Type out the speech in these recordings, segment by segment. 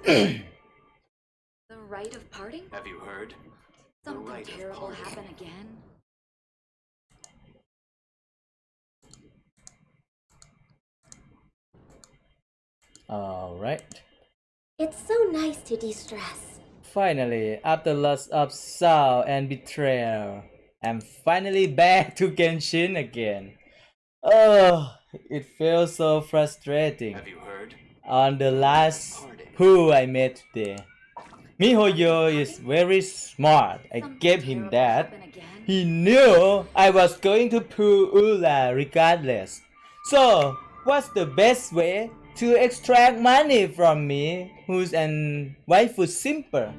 The rite of parting? Have you heard? Something terrible happen again? Alright. It's so nice to de-stress. Finally, after lots of sorrow and betrayal, I'm finally back to Genshin again. Oh, it feels so frustrating. Have you heard? On the last pool I made today, Mihoyo is very smart. I gave him that. He knew I was going to pull Ula regardless. So, what's the best way to extract money from me, who's an waifu simper?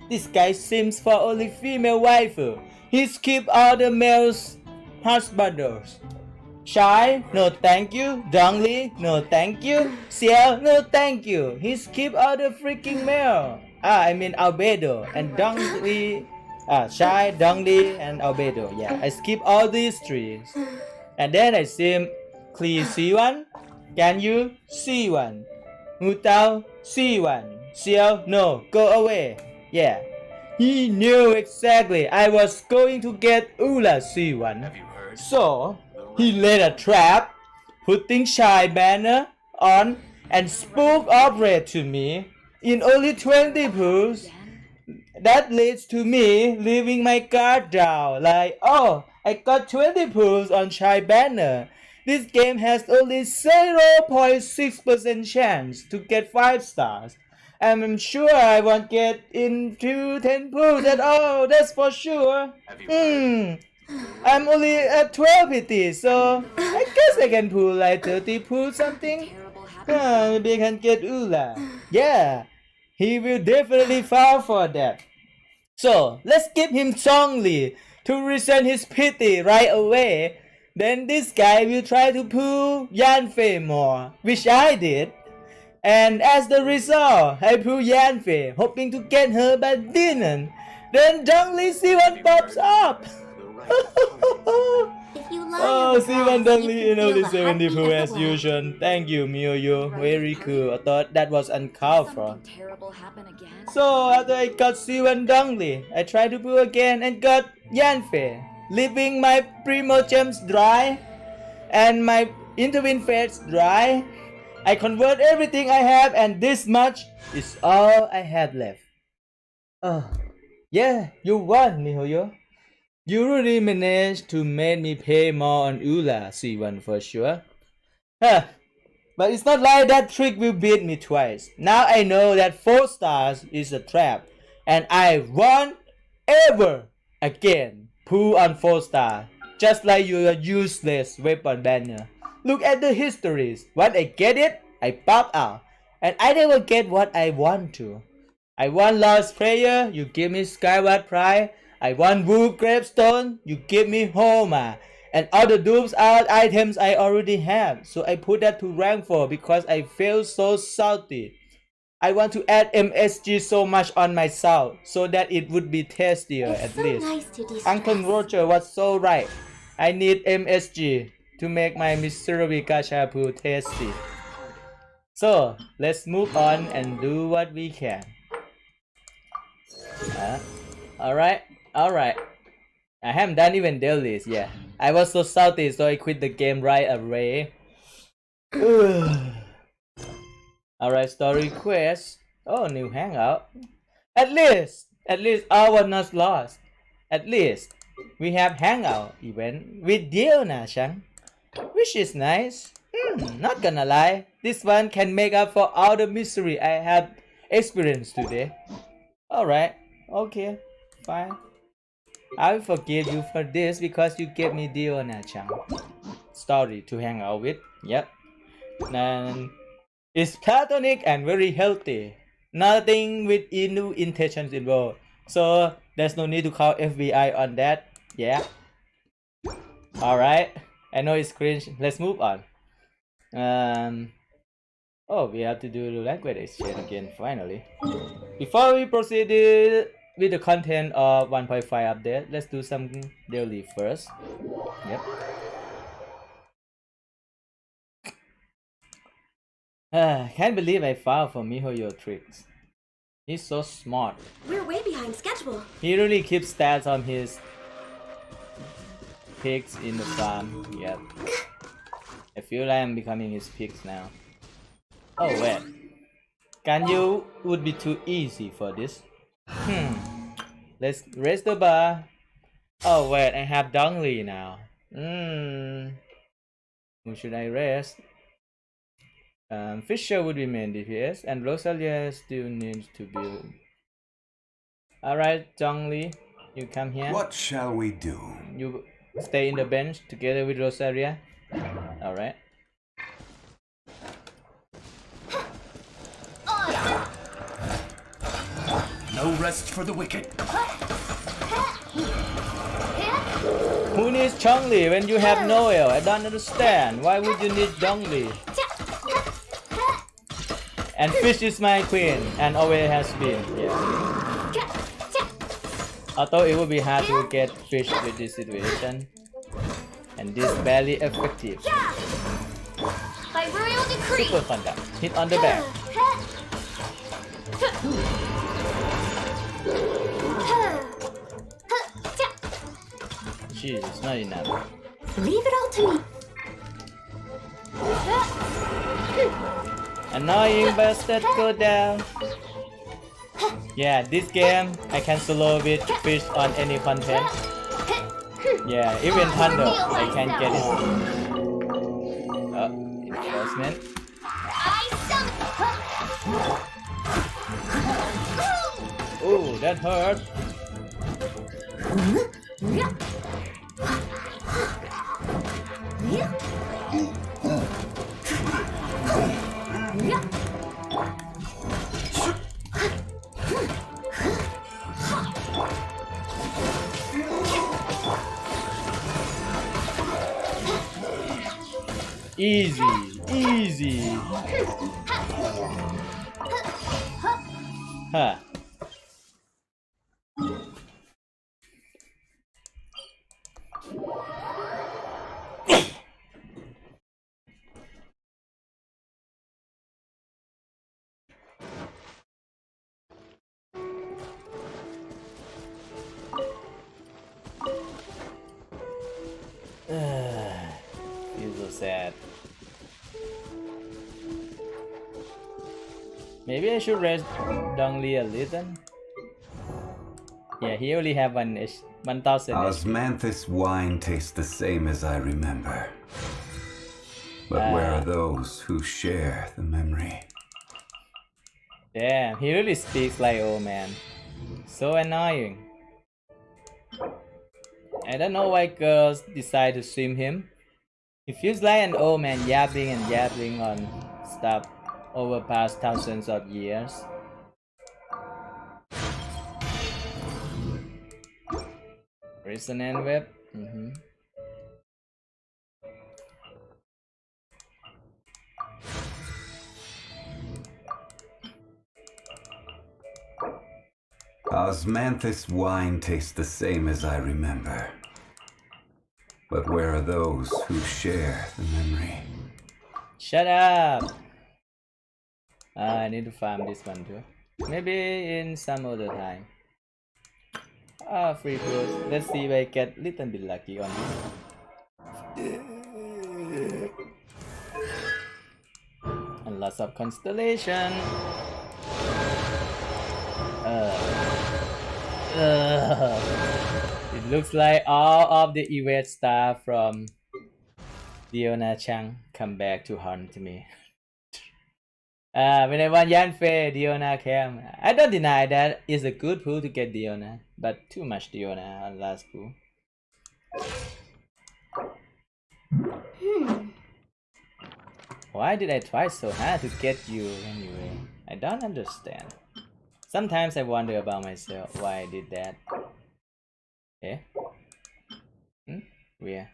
This guy seems for only female waifu. He skip all the males husbands. Shy, no thank you. Dongli, no thank you. Xiao, no thank you. He skip all the freaking male. I mean Albedo and Dongli. Shy, Dongli, and Albedo. Yeah, I skip all these three. And then I simply see one. Can you see one? Mutao, see one. Xiao, no, go away. Yeah. He knew exactly I was going to get Ula C1. Have you heard? So, he laid a trap, putting Shy banner on and spoke upgrade to me in only 20 pulls. That leads to me leaving my guard down like, oh, I got 20 pulls on Shy banner. This game has only 0.6% chance to get 5 stars. And I'm sure I won't get into 10 pulls at all, that's for sure. I'm only at 12 PT, so I guess I can pull like 30 pulls something. Maybe I can get Ula. Yeah, he will definitely fall for that. So let's give him Dongli to resent his pity right away. Then this guy will try to pull Yanfei more, which I did. And as the result, I pull Yanfei, hoping to get her but didn't. Then Dongli C1 pops up. Oh, C1 Dongli in only 70 pull as usual. Thank you, Mihoyo. Very cool. I thought that was uncalled for. So after I got C1 Dongli, I tried to pull again and got Yanfei, leaving my Primo Gems dry and my Interwin Fates dry. I convert everything I have and this much is all I have left. Oh, yeah, you won, Mihoyo. You really managed to make me pay more on Ula C1 for sure. Huh. But it's not like that trick will beat me twice. Now I know that 4 stars is a trap. And I won't ever again pull on 4 star. Just like your useless weapon banner. Look at the histories. When I get it, I pop out. And I never get what I want to. I want Lost Prayer, you give me Skyward Pride. I want Wolf Gravestone, you give me Homa. And all the Dooms Art items I already have. So I put that to rank 4 because I feel so salty. I want to add MSG so much on myself so that it would be tastier at least. Nice Uncle Roger was so right. I need MSG to make my miserable gacha pool tasty. So let's move on and do what we can. Alright. I haven't done even dailies yet. I was so salty, so I quit the game right away. Alright, story quest. Oh, new hangout. At least all was not lost. At least we have hangout event with Diona-chan, which is nice. Not gonna lie, this one can make up for all the misery I have experienced today. Alright, okay, fine. I will forgive you for this because you gave me Diona-chan story to hang out with. Yep. And it's platonic and very healthy. Nothing with new intentions involved. So there's no need to call FBI on that. Yeah. Alright. I know it's cringe. Let's move on. Oh, we have to do the language exchange again finally. Before we proceed with the content of 1.5 update, let's do some daily first. Yep. Can't believe I fell for Mihoyo tricks. He's so smart. We're way behind schedule. He really keeps stats on his pigs in the farm. Yep. I feel like I'm becoming his pigs now. Oh wait. Ganyu would be too easy for this. Let's raise the bar. Oh wait, I have Dongli now. Who should I raise? Fisher would be main DPS, and Rosalia still needs to build. Alright, Dongli, you come here. What shall we do? You stay in the bench together with Rosalia. Alright. No rest for the wicked. Who needs Chongli when you have Noel? I don't understand. Why would you need Dongli? And Fish is my queen, and always has been. Yeah. Although it would be hard to get Fish with this situation, and this barely effective. By royal decree. Super conduct. Hit on the back. Jeez, it's not enough. Leave it all to me. Annoying bastard, go down. Yeah, this game I can solo with Fish on any content. Yeah, even Thunder I can get it. Enforcement. Oh, that hurt. Easy, easy. Huh. Feels so sad. Maybe I should raise Dongli a little. Yeah, he only have 1,000. Osmanthus wine tastes the same as I remember. But where are those who share the memory? Damn, he really speaks like old man. So annoying. I don't know why girls decide to swim him. He feels like an old man yapping and yapping on stuff over past thousands of years. Resonant web. Osmanthus wine tastes the same as I remember. But where are those who share the memory? Shut up! I need to farm this one too. Maybe in some other time. Free food. Let's see if I get a little bit lucky on this. And lots of constellation. It looks like all of the event star from Diona Chang come back to haunt me. When I want Yanfei, Diona came. I don't deny that it's a good pool to get Diona, but too much Diona on last pool. Why did I try so hard to get you anyway? I don't understand. Sometimes I wonder about myself why I did that. Eh? Where?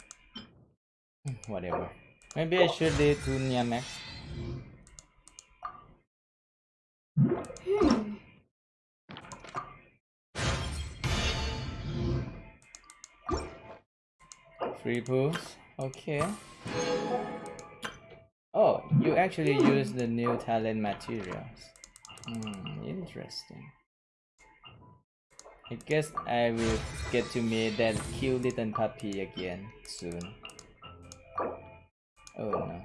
Whatever. Maybe I should do to near max. Free pools. Okay. Oh, You actually use the new talent materials. Interesting. I guess I will get to meet that cute little puppy again soon. Oh no.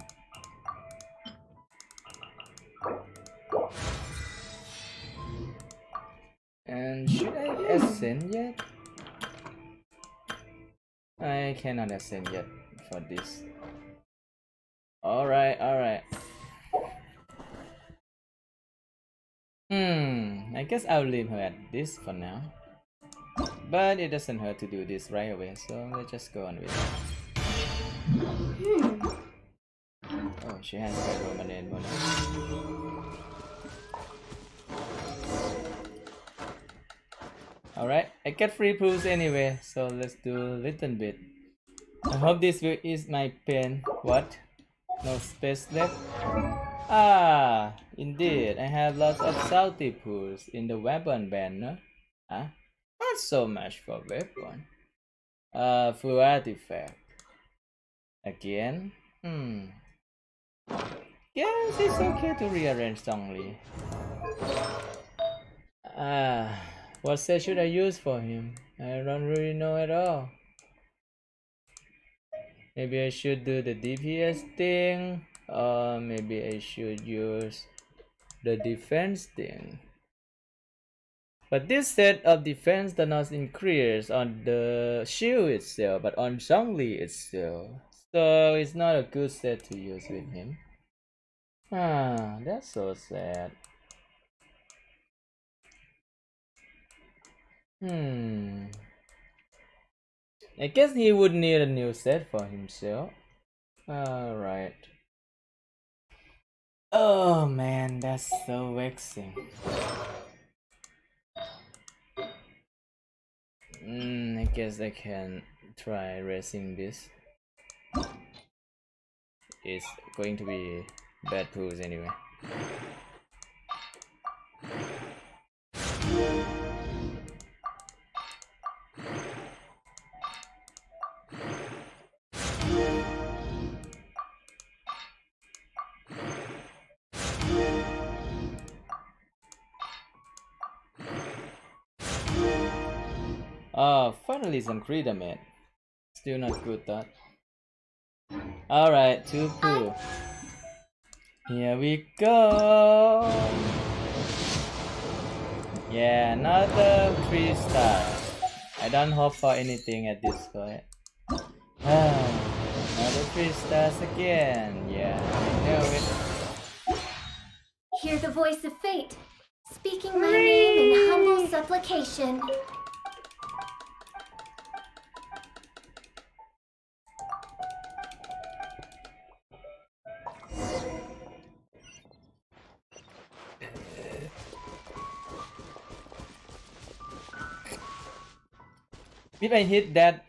And should I ascend yet? I cannot ascend yet for this. Alright. I guess I'll leave her at this for now. But it doesn't hurt to do this right away, so let's just go on with it. Oh, she has red Roman mono. Alright, I get free proofs anyway, so let's do a little bit. I hope this will ease my pain. What? No space left? Ah, indeed, I have lots of salty pools in the weapon banner. Huh? Not so much for weapon. Full artifact. Again? Yes, it's okay to rearrange Dongli. What set should I use for him? I don't really know at all. Maybe I should do the DPS thing, or maybe I should use the defense thing. But this set of defense does not increase on the shield itself, but on Dongli itself. So it's not a good set to use with him. That's so sad. I guess he would need a new set for himself. Alright. Oh man, that's so vexing. I guess I can try racing this. It's going to be bad pools anyway. Oh, finally some Krita mate. Still not good though. Alright, 2 pool. Here we go. Yeah, another 3 stars. I don't hope for anything at this point. Another 3 stars again. Yeah, I know it. Hear the voice of fate, speaking my name in humble supplication. If I hit that,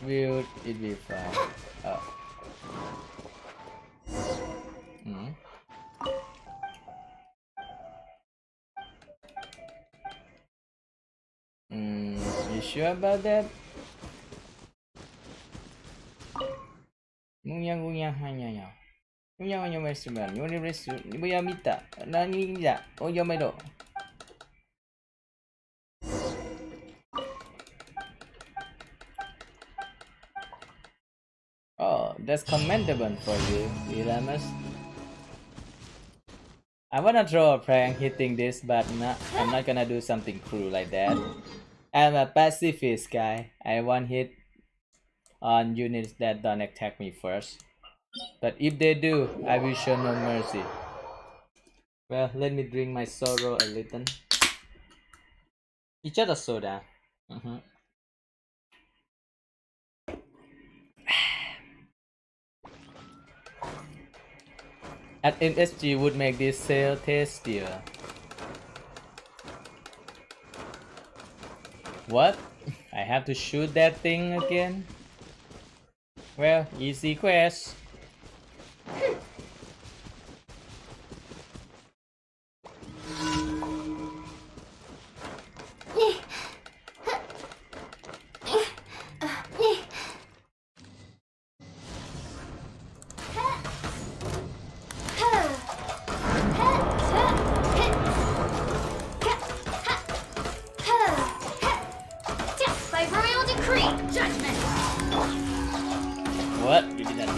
will it be fine? You sure about that? Oh, that's commendable for you, Iramus. I wanna throw a prank hitting this, but I'm not gonna do something cruel like that. I'm a pacifist guy. I want hit on units that don't attack me first. But if they do, I will show no mercy. Well, let me drink my sorrow a little. It's just a soda. An MSG would make this sail tastier. What? I have to shoot that thing again? Well, easy quest.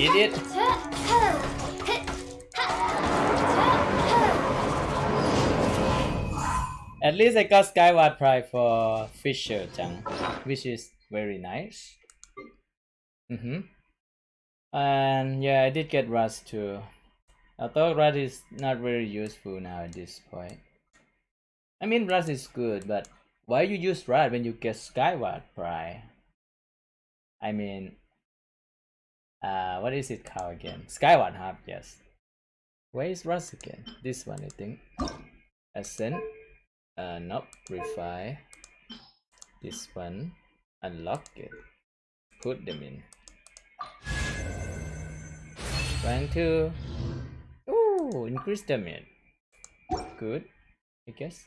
Eat it. At least I got Skyward Pride for Fisher Chang, which is very nice. And yeah, I did get Rust too. Although Rust is not very useful now at this point. I mean, Rust is good, but why you use Rust when you get Skyward Pride? I mean, what is it called again? Skyward Harp, yes. Where is Rust again? This one, I think. Ascent. Nope. Refine. This one. Unlock it. Put them in. Trying to increase damage. Good, I guess.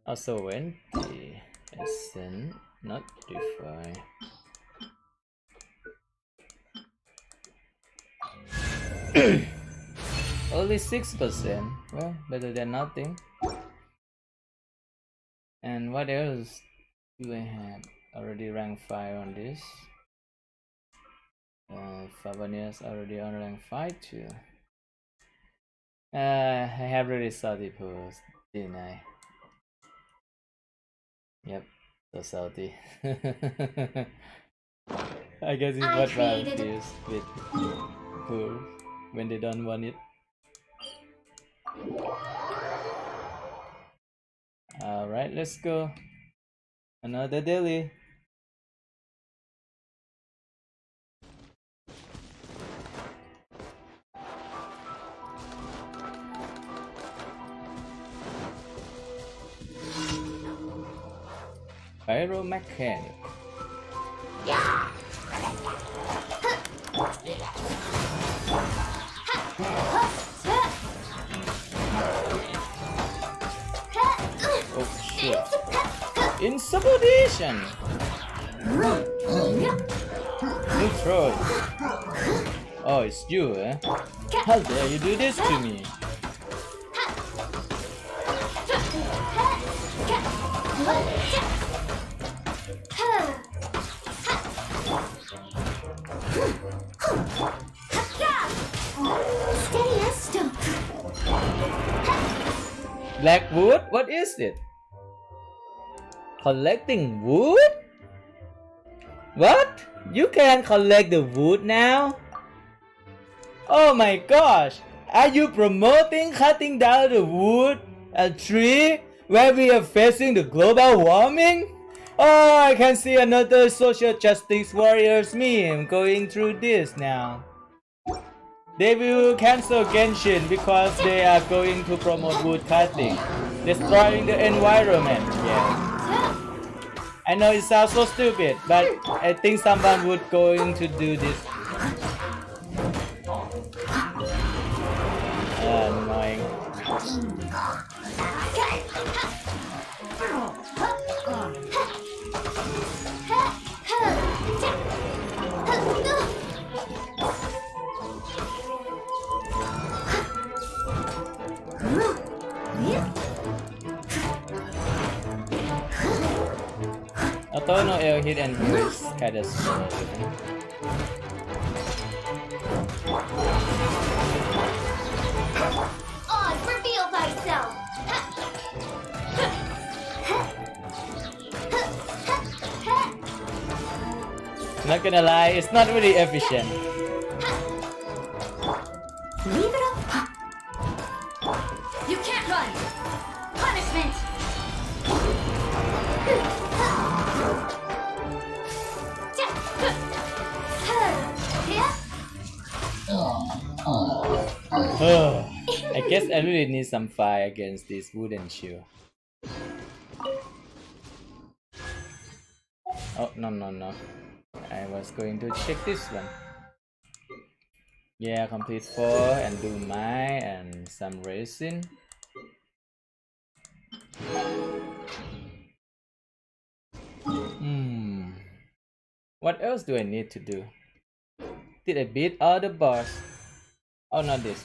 Also when the ascent not define. Only 6%. Well, better than nothing. And what else do I have? Already rank 5 on this. Favonius already on rank 5 too. I have really salty post, didn't I? Yep, so salty. I guess it's what Valve is with pool when they don't want it. Alright, let's go. Another daily. Pyromechanic. Yeah. Oh shit. Insubordination. Neutral. Oh, it's you, eh? How dare you do this to me? Black wood? What is it? Collecting wood? What? You can collect the wood now? Oh my gosh! Are you promoting cutting down the wood? A tree? Where we are facing the global warming? Oh, I can see another social justice warriors meme going through this now. They will cancel Genshin because they are going to promote wood cutting, destroying the environment. Yeah. I know it sounds so stupid, but I think someone would going to do this. Annoying. Although no air hit and here is kinda slow. Oz, reveal thyself! Not gonna lie, it's not really efficient. Leave it up! You can't run! Punishment! I guess I really need some fire against this wooden shoe. Oh, no. I was going to check this one. Yeah, complete 4 and do mine and some resin. What else do I need to do? Did I beat all the boss? Oh, not this.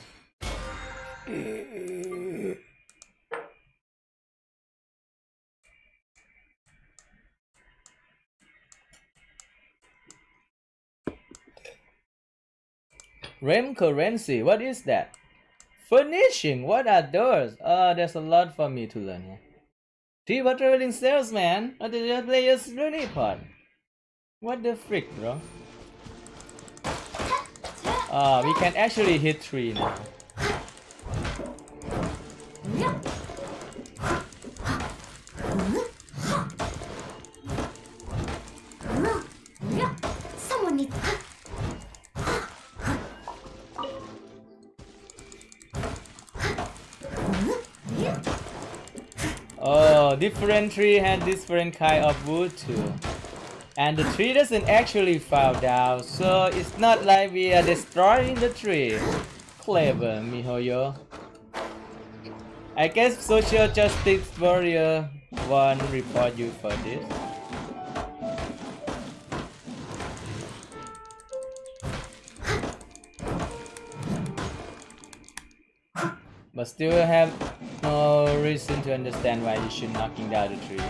Rem currency, what is that? Furnishing, what are those? Oh, there's a lot for me to learn here. T-Bot traveling salesman, or the player's running pod. What the frick, bro? We can actually hit 3 now. Someone needs. Oh, different tree had different kind of wood too. And the tree doesn't actually fall down, so it's not like we are destroying the tree. Clever, Mihoyo. I guess social justice warrior won't report you for this. But still have no reason to understand why you should knocking down the tree.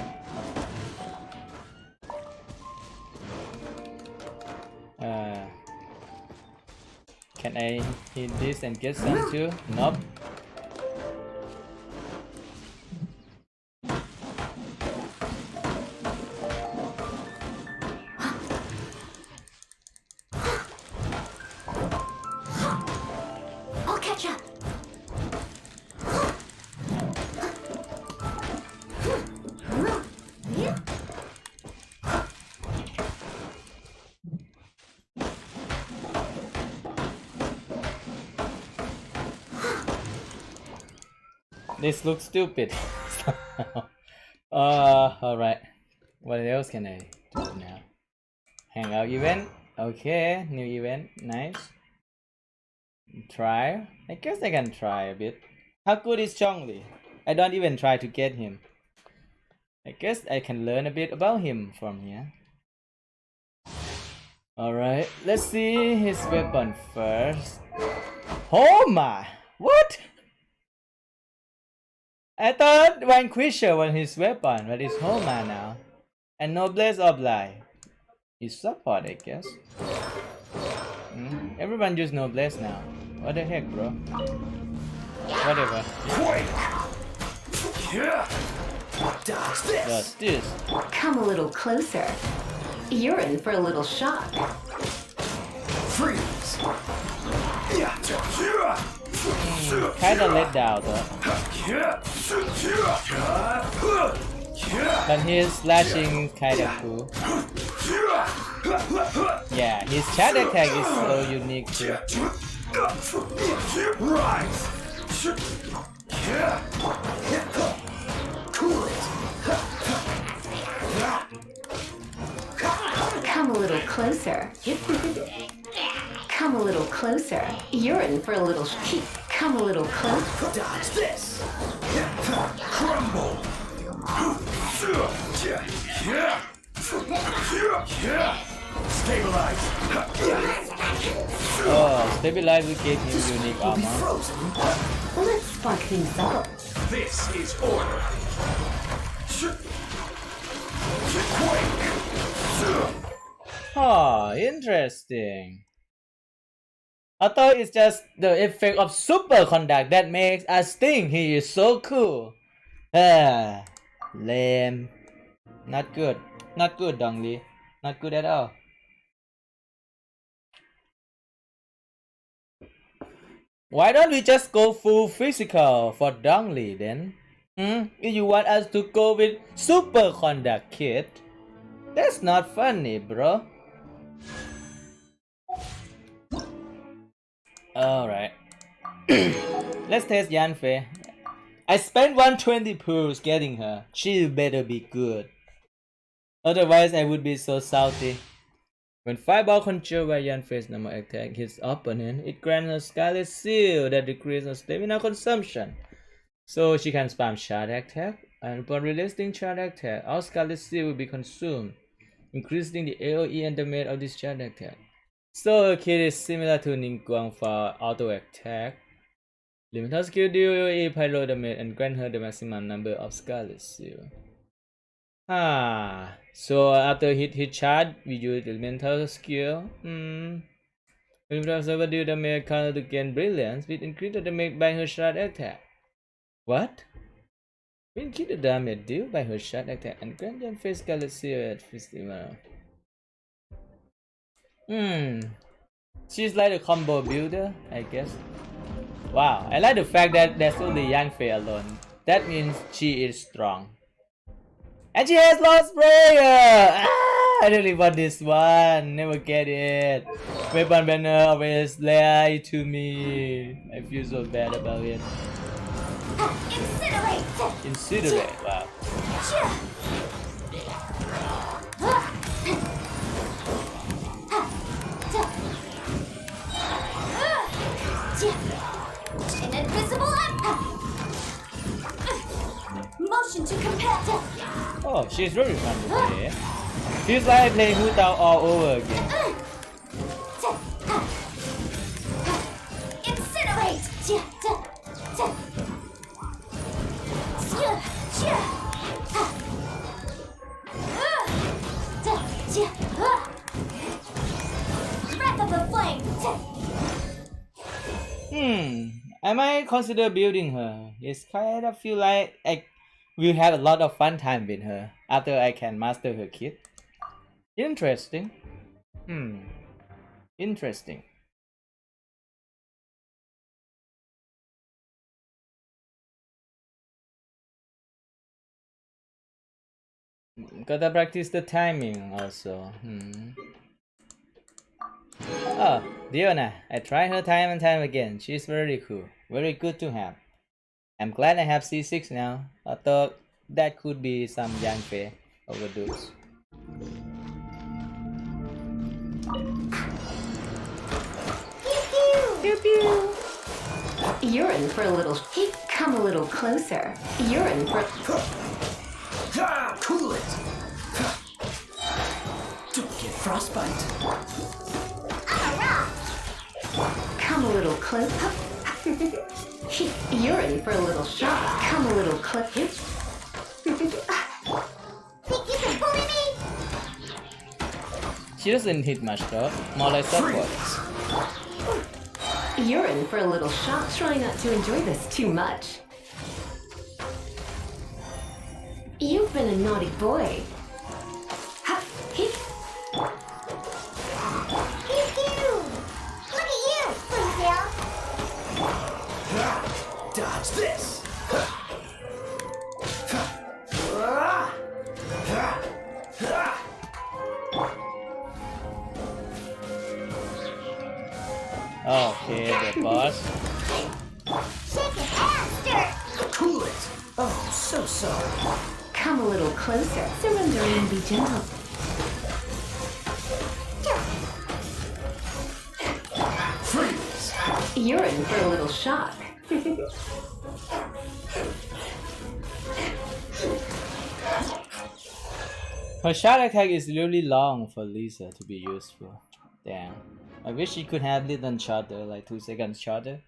Can I hit this and get some too? Nope. I'll catch up. This looks stupid. Alright. What else can I do now? Hangout event. Okay, new event. Nice. Try. I guess I can try a bit. How good is Dongli? I don't even try to get him. I guess I can learn a bit about him from here. Alright, let's see his weapon first. Oh my! What? I thought Vanquisher was his weapon, but it's Homa now. And Noblesse Oblige. He's support, I guess. Everyone use Noblesse now. What the heck, bro? Whatever. Does this? Come a little closer. You're in for a little shock. Freeze! Kinda let down though. But his slashing kinda cool. Yeah, his chat attack is so unique too. Come a little closer. Come a little closer. You're in for a little heat. Come a little closer. Dodge this! Crumble! Stabilize! Oh, stabilize will give him unique armor. Let's spark things up. This is order! Quake! Oh, interesting. I thought it's just the effect of superconduct that makes us think he is so cool. Lame. Not good. Not good, Dongli. Not good at all. Why don't we just go full physical for Dongli then? If you want us to go with superconduct kit, that's not funny, bro. Alright. Let's test Yanfei. I spent 120 pools getting her. She better be good. Otherwise I would be so salty. When Fireball controlled by Yanfei's normal attack hits opponent, it grants a Scarlet Seal that decreases stamina consumption. So she can spam charge attack, and upon releasing charge attack, all Scarlet Seal will be consumed, increasing the AoE and damage of this charge attack. So her kit is similar to Ningguang for auto attack. Elemental skill deal AoE pyro damage and grant her the maximum number of Scarlet Seal. So after hit charge, we use elemental skill. When we observe do damage counter to gain brilliance, with increase the damage by her shot attack. What? We increase the damage dealt by her shot attack and grant them face galaxy at festival. She's like a combo builder, I guess. Wow, I like the fact that there's only Yang Fei alone. That means she is strong. And she has lost prayer! I really want this one. Never get it. Weapon banner always lie to me. I feel so bad about it. Incinerate! Incinerate, wow. An invisible motion to compare. Oh, she's really fun to play. Feels like playing Hu Tao all over again. Incinerate! Breath of the flame! I might consider building her. It's kind of feel like I will have a lot of fun time with her after I can master her kit. Interesting. Interesting. Gotta practice the timing also. Oh, Diona. I tried her time and time again. She's very cool. Very good to have. I'm glad I have C6 now. I thought that could be some Yang Fei overdose. Pew pew. You're in for a little. Come a little closer. You're in for. Cool it. Don't get frostbite. Come a little closer. You're in for a little shock. Come a little closer. Think you can bully me? She doesn't hit much though. More like support. You're in for a little shock. Try not to enjoy this too much. You've been a naughty boy. Pew pew! Look at you, Springfield! Dodge this. Okay, the boss. Shake it faster! Cool it. Oh, so sorry. Come a little closer. Surrender and be gentle. Freeze. You're in for a little shock. Her shot attack is really long for Lisa to be useful. Damn. I wish she could have little charter, like 2 seconds charter.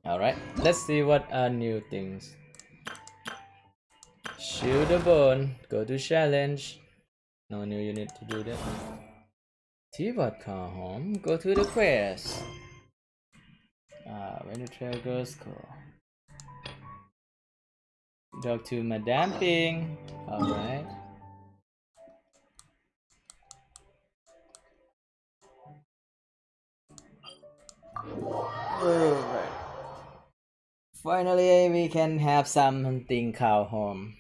Alright, let's see what are new things. Shield the bone, go to challenge. No new unit to do that. T-Bot call home, go to the quest. When the trail goes, go. Talk to Madame Ping. Alright. Alright. Finally, we can have something call home.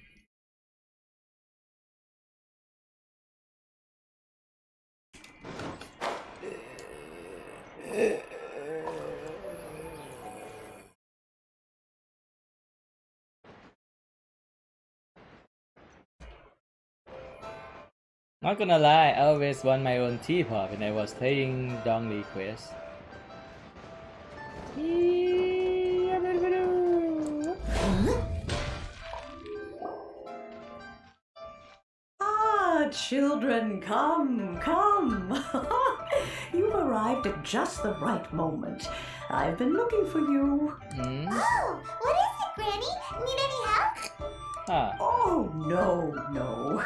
Not gonna lie, I always want my own teapot when I was playing Dongli quest. children, come, come. You've arrived at just the right moment. I've been looking for you. Oh, what is it, Granny? Need any help? Oh, no, no.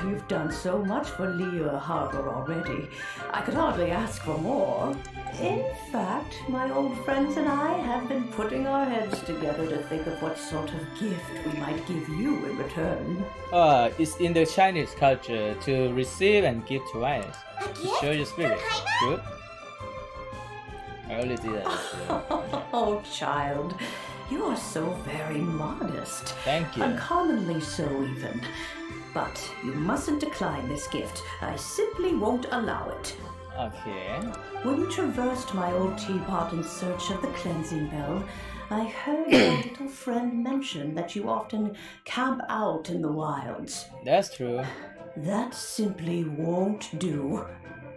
You've done so much for Lea Harbor already. I could hardly ask for more. In fact, my old friends and I have been putting our heads together to think of what sort of gift we might give you in return. It's in the Chinese culture to receive and give twice. A To gift? show your spirit. Paimon? Good. I only did that. Oh, child, you are so very modest. Thank you. Uncommonly so, even. But you mustn't decline this gift. I simply won't allow it. Okay. When you traversed my old teapot in search of the cleansing bell, I heard your little friend mention that you often camp out in the wilds. That's true. That simply won't do.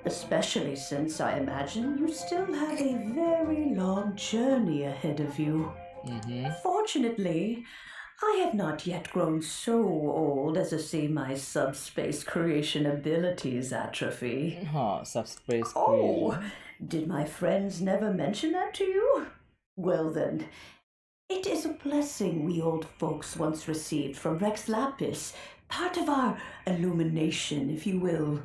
Especially since I imagine you still have a very long journey ahead of you. Fortunately, I have not yet grown so old as to see my subspace creation abilities atrophy. Oh, subspace Oh, creation. did my friends never mention that to you? Well then, it is a blessing we old folks once received from Rex Lapis, part of our illumination, if you will.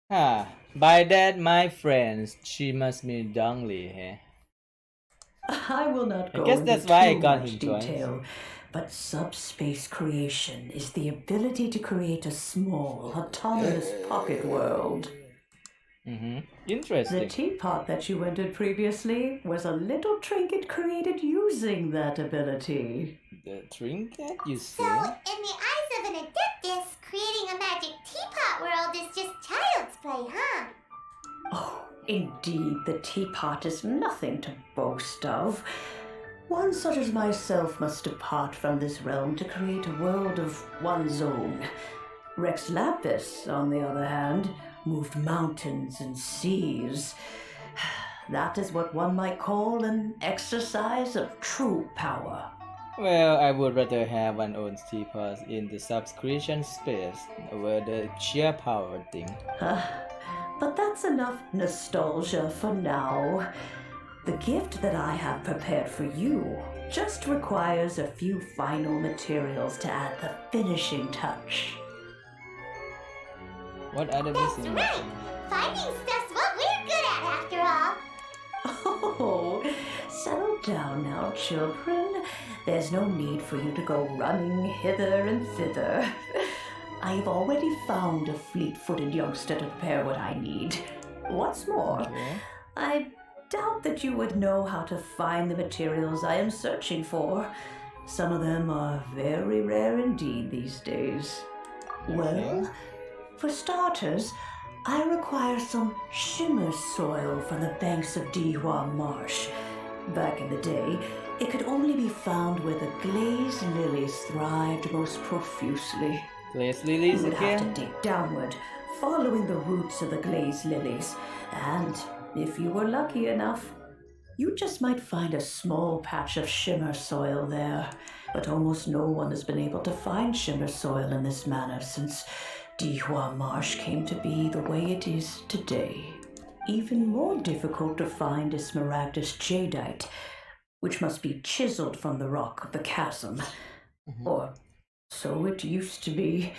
By that, my friends, she must be Dongli, eh? I will not go guess into that's why I too got much him twice. detail, but subspace creation is the ability to create a small, autonomous pocket world. The Interesting. teapot that you entered previously was a little trinket created using that ability. The trinket, you see? So, in the eyes of an adeptus, creating a magic teapot world is just child's play, huh? Oh, indeed, the teapot is nothing to boast of. One such as myself must depart from this realm to create a world of one's own. Rex Lapis, on the other hand, moved mountains and seas. That is what one might call an exercise of true power. Well, I would rather have one own teapot in the subscription space over the sheer power thing. But that's enough nostalgia for now. The gift that I have prepared for you just requires a few final materials to add the finishing touch. What are the That's missing right. materials? Finding stuff's what we're good at, after all. Oh, settle down now, children. There's no need for you to go running hither and thither. I've already found a fleet-footed youngster to prepare what I need. What's more, Okay. I doubt that you would know how to find the materials I am searching for. Some of them are very rare indeed these days. Well, for starters, I require some shimmer soil from the banks of Dihua Marsh. Back in the day, it could only be found where the glazed lilies thrived most profusely. Glaze lilies You would have again? to dig downward, following the roots of the glazed lilies, and if you were lucky enough, you just might find a small patch of shimmer soil there. But almost no one has been able to find shimmer soil in this manner since Dihua Marsh came to be the way it is today. Even more difficult to find is smaragdus jadeite, which must be chiseled from the rock of the chasm. Or so it used to be.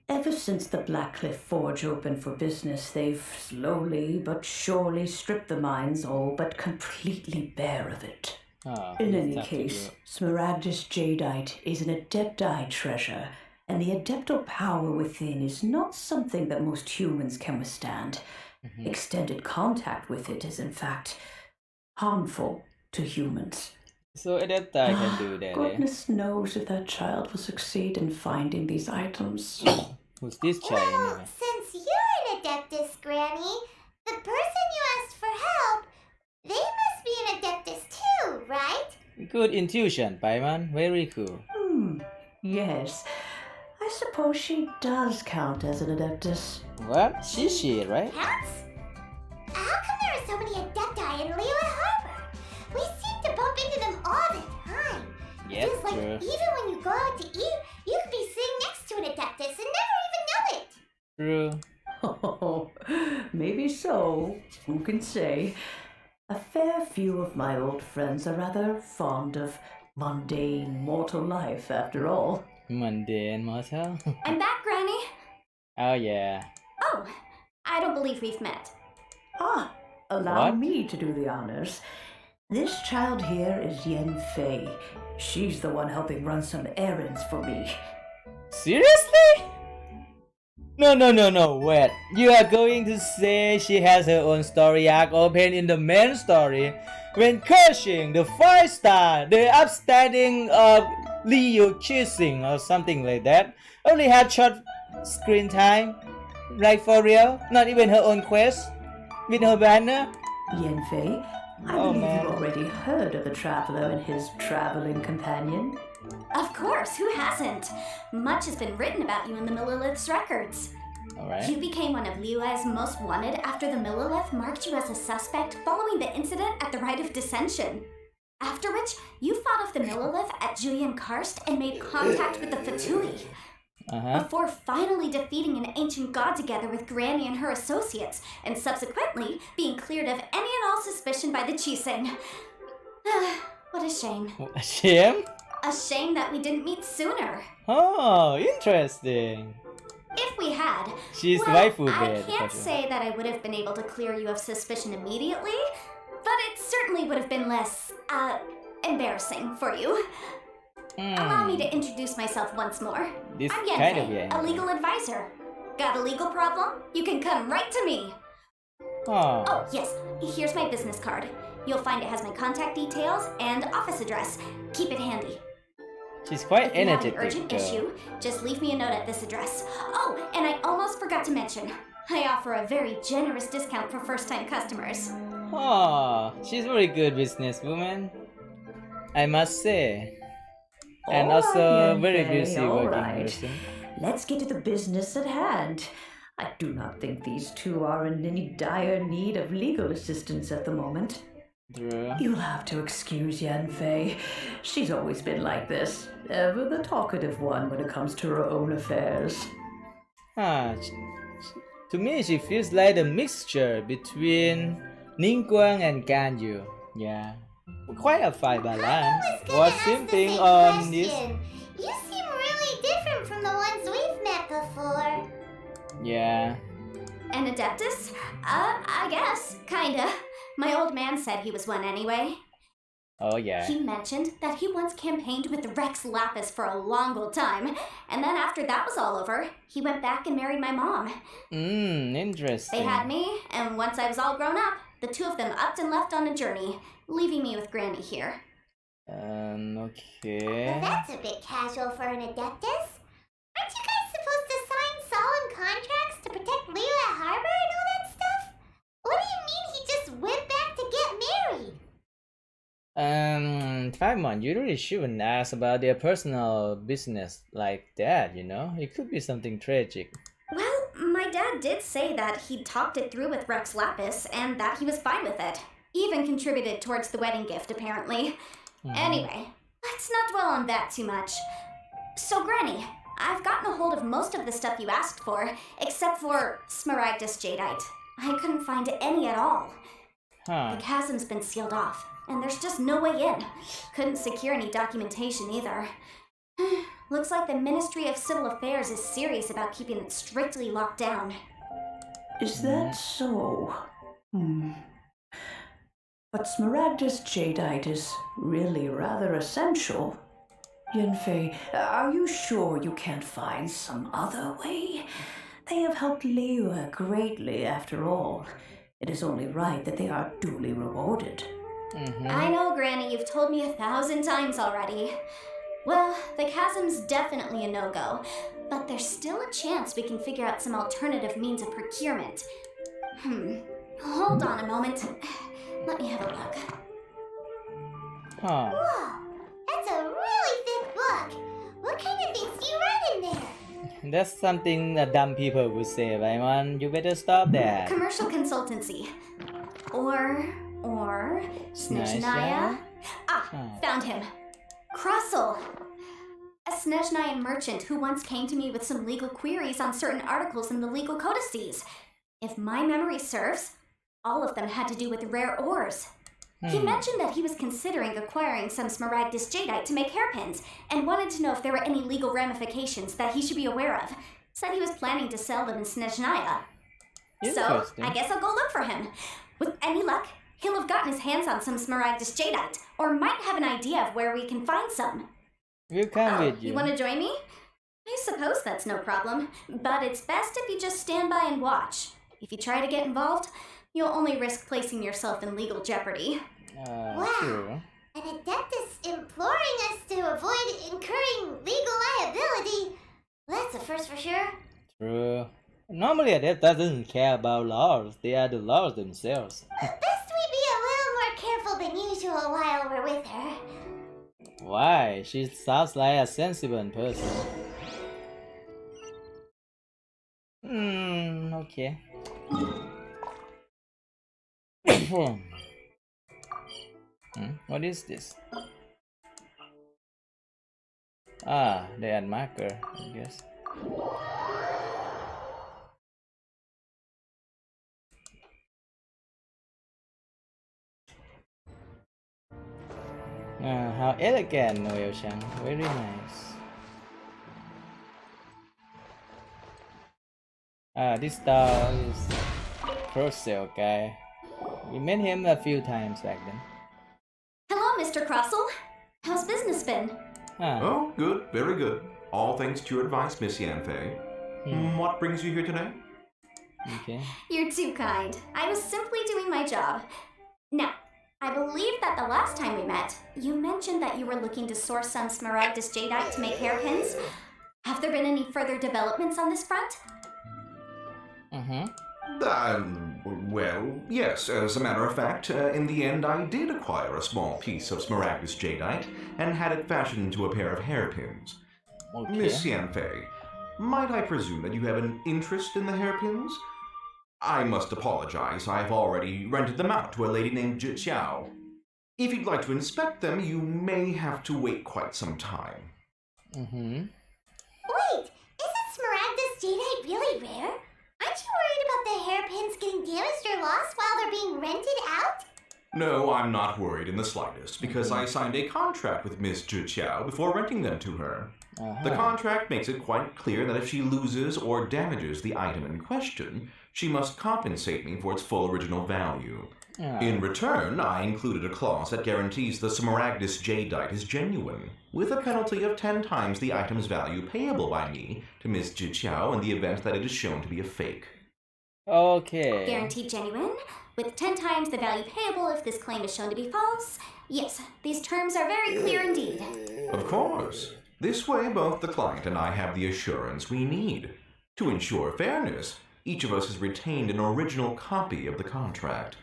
Ever since the Blackcliff Forge opened for business, they've slowly but surely stripped the mines all but completely bare of it. In any case, smaragdus jadeite is an adepti treasure, and the adeptal power within is not something that most humans can withstand. Extended contact with it is, in fact, harmful to humans. So Adepti can do that, eh? Goodness knows if that child will succeed in finding these items. Who's this child Well, anyway? since you're an adeptus, Granny, the person you asked for help, they must be an adeptus too, right? Good intuition, Paimon. Very cool. Yes, I suppose she does count as an adeptus. What? She, right? Counts? How come there are so many adepti in Liyue Harbor? We seem to bump into them all the time. Yep, Feels like true. even when you go out to eat, you could be sitting next to an adeptus and never even know it. True. Oh, maybe so. Who can say? A fair few of my old friends are rather fond of mundane mortal life, after all. Mundane mortal. I'm back, Granny. Oh yeah. Oh, I don't believe we've met. Ah, allow What? me to do the honors. This child here is Yen Fei. She's the one helping run some errands for me. Seriously? No, wait. You are going to say she has her own story arc open in the main story when cursing the 5-star, the upstanding Liu Qixing or something like that, only had short screen time? Like for real? Not even her own quest? With her banner? Yen Fei, I Oh, believe man. you've already heard of the traveler and his traveling companion. Of course, who hasn't? Much has been written about you in the Millilith's records. You Alright. became one of Liu's most wanted after the Millilith marked you as a suspect following the incident at the Rite of Dissension. After which, you fought off the Millilith at Julian Karst and made contact with the Fatui, before finally defeating an ancient god together with Granny and her associates, and subsequently being cleared of any and all suspicion by the Chiseng. What a shame. Shame? A shame that we didn't meet sooner. Oh, interesting. If we had, She's well, waifu I bed. can't say that I would have been able to clear you of suspicion immediately, but it certainly would have been less, embarrassing for you. Allow me to introduce myself once more. This I'm kind of Yenfei, a legal advisor. Got a legal problem? You can come right to me. Oh. Oh, yes, here's my business card. You'll find it has my contact details and office address. Keep it handy. She's quite If you have an energetic. urgent Girl. issue, just leave me a note at this address. Oh, and I almost forgot to mention, I offer a very generous discount for first-time customers. Oh, she's very good businesswoman, I must say. And All also right, very Yen Fei, busy all working right. person. Let's get to the business at hand. I do not think these two are in any dire need of legal assistance at the moment. True. You'll have to excuse Yen Fei. She's always been like this, ever the talkative one when it comes to her own affairs. To me, she feels like a mixture between Ningguang and Ganyu. Yeah, quite a fine balance. Was simping on this. You seem really different from the ones we've met before. Yeah. An Adeptus? I guess, kinda. My old man said he was one anyway. Oh yeah. He mentioned that he once campaigned with Rex Lapis for a long old time, and then after that was all over, he went back and married my mom. Interesting. They had me, and once I was all grown up, the two of them upped and left on a journey, leaving me with Granny here. Okay. Well, that's a bit casual for an Adeptus. Aren't you guys supposed to sign solemn contracts to protect Leo at Harbor and all that stuff? What do you mean he just went back to get married? Paimon, you really shouldn't ask about their personal business like that, you know? It could be something tragic. Well, my dad did say that he'd talked it through with Rex Lapis and that he was fine with it. Even contributed towards the wedding gift, apparently. Anyway, let's not dwell on that too much. So, Granny, I've gotten a hold of most of the stuff you asked for, except for Smaragdus Jadeite. I couldn't find any at all. The chasm's been sealed off, and there's just no way in. Couldn't secure any documentation either. Looks like the Ministry of Civil Affairs is serious about keeping it strictly locked down. Is that so? But Smaragdus Jadeite is really rather essential. Yen Fei, are you sure you can't find some other way? They have helped Liyue greatly, after all. It is only right that they are duly rewarded. I know, Granny, you've told me 1,000 times already. Well, the chasm's definitely a no-go, but there's still a chance we can figure out some alternative means of procurement. Hold on a moment. Let me have a look. Whoa, that's a really thick book. What kind of things do you write in there? That's something that dumb people would say, Paimon. You better stop that. Commercial consultancy. Or Snitchnaya? Found him. Crossel. A Snezhnayan merchant who once came to me with some legal queries on certain articles in the legal codices. If my memory serves, all of them had to do with rare ores. He mentioned that he was considering acquiring some smaragdus jadeite to make hairpins, and wanted to know if there were any legal ramifications that he should be aware of. Said he was planning to sell them in Snezhnaya. So, I guess I'll go look for him. With any luck, he'll have gotten his hands on some smaragdus jadeite, or might have an idea of where we can find some. We'll come with you. You want to join me? I suppose that's no problem, but it's best if you just stand by and watch. If you try to get involved, you'll only risk placing yourself in legal jeopardy. True. An adeptus imploring us to avoid incurring legal liability. That's a first for sure. True. Normally, Adept doesn't care about laws. They are the laws themselves. Best we be a little more careful than usual while we're with her. Why? She sounds like a sensible person. Okay. What is this? Ah, the ad marker, I guess. How elegant, Noel-chan. Very nice. This star is Crossell guy. We met him a few times back then. Hello, Mr. Crossell. How's business been? Oh, good. Very good. All thanks to your advice, Miss Yanfei. What brings you here today? Okay. You're too kind. I was simply doing my job. Now, I believe that the last time we met, you mentioned that you were looking to source some smaragdus jadeite to make hairpins. Have there been any further developments on this front? Well, yes. As a matter of fact, in the end, I did acquire a small piece of smaragdus jadeite and had it fashioned into a pair of hairpins. Okay. Miss Yanfei, might I presume that you have an interest in the hairpins? I must apologize. I've already rented them out to a lady named Zhiqiao. If you'd like to inspect them, you may have to wait quite some time. Wait, isn't smaragdus jadeite really rare? Aren't you worried about the hairpins getting damaged or lost while they're being rented out? No, I'm not worried in the slightest, because I signed a contract with Miss Zhiqiao before renting them to her. The contract makes it quite clear that if she loses or damages the item in question, she must compensate me for its full original value. In return, I included a clause that guarantees the smaragdus jadeite is genuine, with a penalty of 10 times the item's value payable by me to Miss Zhiqiao in the event that it is shown to be a fake. Okay. Guaranteed genuine, with 10 times the value payable if this claim is shown to be false. Yes, these terms are very clear indeed. Of course. This way, both the client and I have the assurance we need. To ensure fairness, each of us has retained an original copy of the contract.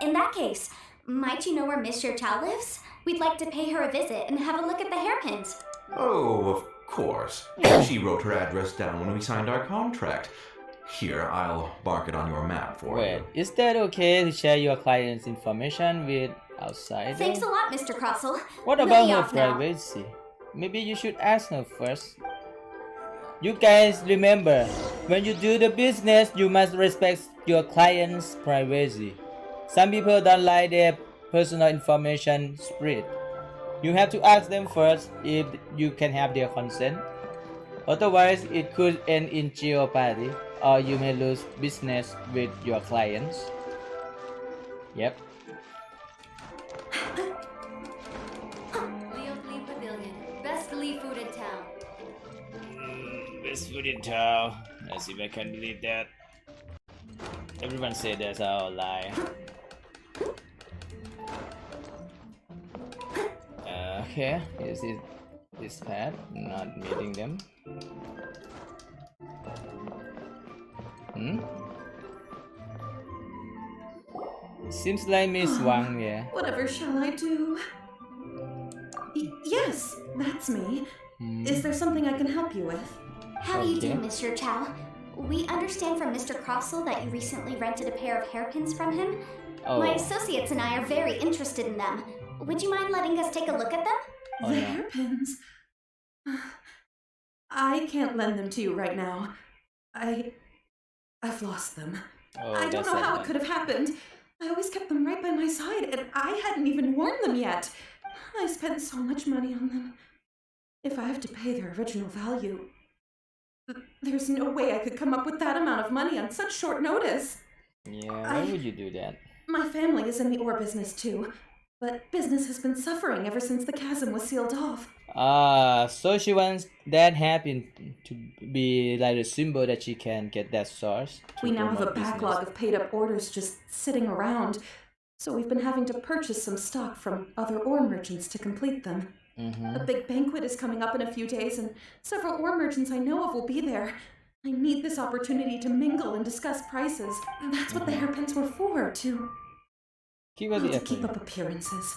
In that case, might you know where Miss Zhiqiao lives? We'd like to pay her a visit and have a look at the hairpins. Oh, of course. She wrote her address down when we signed our contract. Here, I'll mark it on your map for you. Is that okay to share your client's information with outsiders? Thanks a lot, Mr. Crossell. What about Really her off now. privacy? Maybe you should ask her first. You guys remember, when you do the business, you must respect your client's privacy. Some people don't like their personal information spread. You have to ask them first if you can have their consent. Otherwise, it could end in jeopardy, or you may lose business with your clients. Yep. Leofly Pavilion, best Lee food in town. Best food in town. Let's see if I can believe that. Everyone said that's all a lie. Okay, this is this path, not meeting them. Seems like Miss Wang, yeah. Whatever shall I do? Yes, that's me. Is there something I can help you with? How do you do, Okay. Miss Zhiqiao? We understand from Mr. Crossell that you recently rented a pair of hairpins from him. My associates and I are very interested in them. Would you mind letting us take a look at them? Oh, The no. hairpins. I can't lend them to you right now. I've lost them. Oh, I don't know how it could have happened. I always kept them right by my side, and I hadn't even worn them yet. I spent so much money on them. If I have to pay their original value, there's no way I could come up with that amount of money on such short notice. Yeah, why would you do that? My family is in the ore business too, but business has been suffering ever since the chasm was sealed off. So she wants that happen to be like a symbol that she can get that source. We now have a backlog of paid up orders just sitting around, so we've been having to purchase some stock from other ore merchants to complete them. A big banquet is coming up in a few days, and several ore merchants I know of will be there. I need this opportunity to mingle and discuss prices. That's what the hairpins were for, to keep up appearances.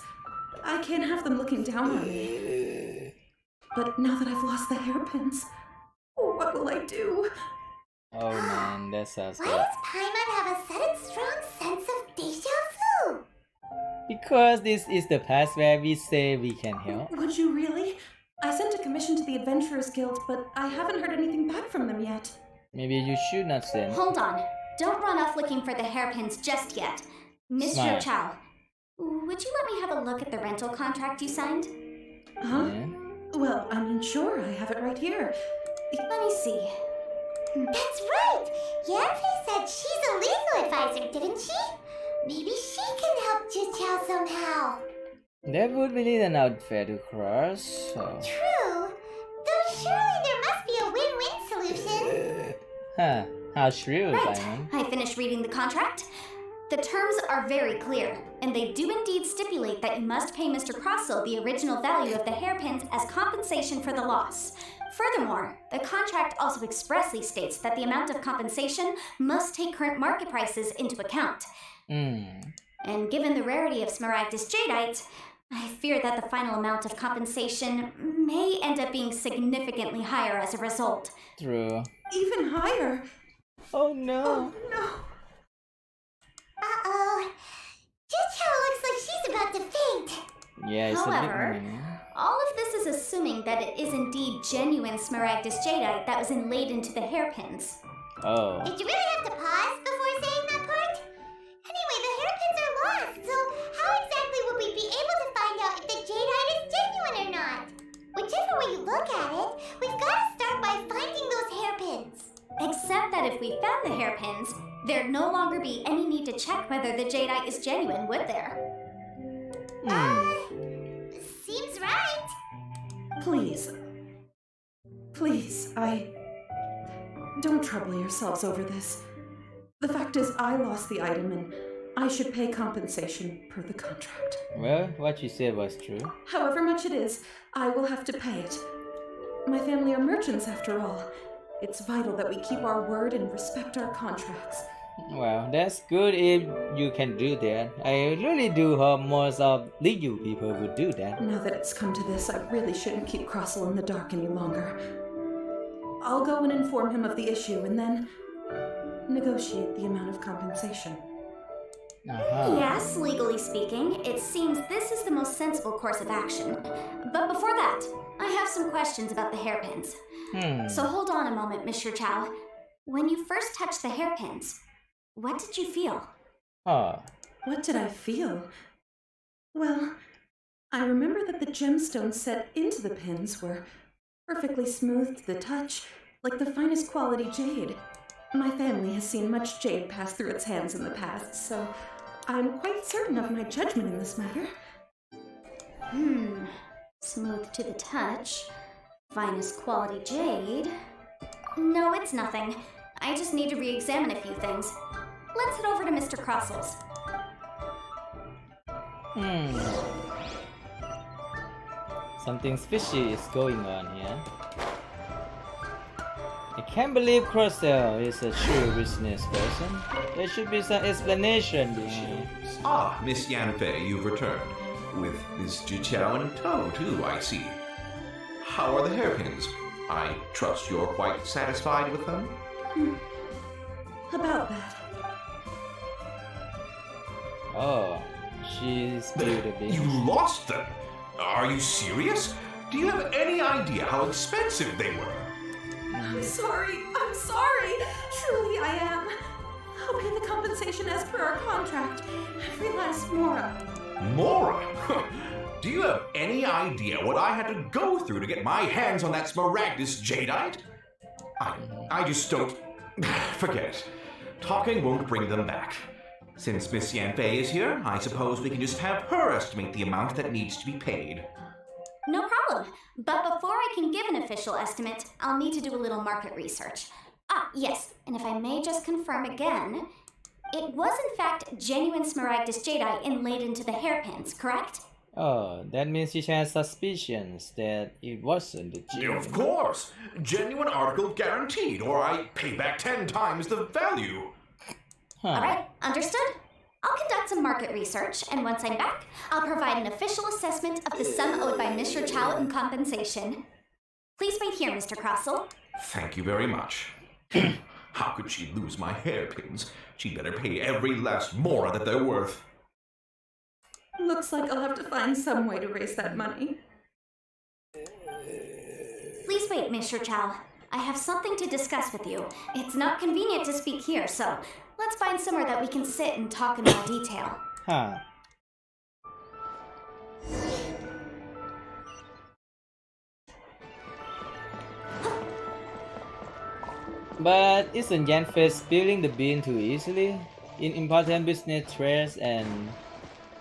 I can't have them looking down on me. But now that I've lost the hairpins, what will I do? Oh man, that sounds Why good. does Paimon have a sudden strong sense of deja vu? Because this is the past where we say we can help. Would you really? I sent a commission to the Adventurers Guild, but I haven't heard anything back from them yet. Maybe you should not send. Hold on. Don't run off looking for the hairpins just yet. Mr. Chow, would you let me have a look at the rental contract you signed? Huh? Yeah. Well, I mean, sure, I have it right here. Let me see. That's right! Yanfei said she's a legal advisor, didn't she? Maybe she can help Jichao somehow. That would be really an unfair to cross. So. True. Though surely there must be a win-win solution. Huh. How shrewd, Right. Simon. I finished reading the contract. The terms are very clear, and they do indeed stipulate that you must pay Mr. Crossell the original value of the hairpins as compensation for the loss. Furthermore, the contract also expressly states that the amount of compensation must take current market prices into account. And given the rarity of Smaragdus Jadeite, I fear that the final amount of compensation may end up being significantly higher as a result. True. Even higher? Oh no. Oh no. Uh-oh. Jichao looks like she's about to faint. Yeah, it's However, a bit. all of this is assuming that it is indeed genuine Smaragdus Jadeite that was inlaid into the hairpins. Oh. Did you really have to pause before saying that part? Anyway, the hairpins are lost, so how exactly would we be able to find out if the jadeite is genuine or not? Whichever way you look at it, we've got to start by finding those hairpins. Except that if we found the hairpins, there'd no longer be any need to check whether the jadeite is genuine, would there? Seems right. Please. Please, don't trouble yourselves over this. The fact is, I lost the item and I should pay compensation per the contract. Well, what you said was true. However much it is, I will have to pay it. My family are merchants after all. It's vital that we keep our word and respect our contracts. Well, that's good if you can do that. I really do hope most of legal people would do that. Now that it's come to this, I really shouldn't keep Crossell in the dark any longer. I'll go and inform him of the issue and then negotiate the amount of compensation. Yes, legally speaking, it seems this is the most sensible course of action. But before that, I have some questions about the hairpins. So hold on a moment, Mr. Chow. When you first touched the hairpins, what did you feel? What did I feel? Well, I remember that the gemstones set into the pins were perfectly smooth to the touch, like the finest quality jade. My family has seen much jade pass through its hands in the past, so I'm quite certain of my judgment in this matter. Smooth to the touch. Finest quality jade. No, it's nothing. I just need to re-examine a few things. Let's head over to Mr. Crossell's. Something fishy is going on here. I can't believe Crossell is a true business person. There should be some explanation behind. Ah, Miss Yanfei, you've returned. With Miss Jichao in tow, too, I see. How are the hairpins? I trust you're quite satisfied with them? About that. Oh, she's beautiful. You lost them? Are you serious? Do you have any idea how expensive they were? I'm sorry. Truly I am. I'll pay the compensation as per our contract. Every last mora. Mora? Do you have any idea what I had to go through to get my hands on that Smaragdus jadeite? I just don't... Forget it. Talking won't bring them back. Since Miss Yanfei is here, I suppose we can just have her estimate the amount that needs to be paid. No problem. But before I can give an official estimate, I'll need to do a little market research. Ah, yes, and if I may just confirm again, it was in fact genuine Smaragdus jadeite inlaid into the hairpins, correct? Oh, that means she has suspicions that it wasn't the genuine. Of course! Genuine article guaranteed, or I pay back 10 times the value. Alright, understood? I'll conduct some market research, and once I'm back, I'll provide an official assessment of the sum owed by Mr. Chow in compensation. Please wait here, Mr. Crossell. Thank you very much. How could she lose my hairpins? She'd better pay every last mora that they're worth. Looks like I'll have to find some way to raise that money. Please wait, Mr. Chow. I have something to discuss with you. It's not convenient to speak here, so let's find somewhere that we can sit and talk in more detail. Huh. But isn't Yanfei spilling the bean too easily? In important business trades and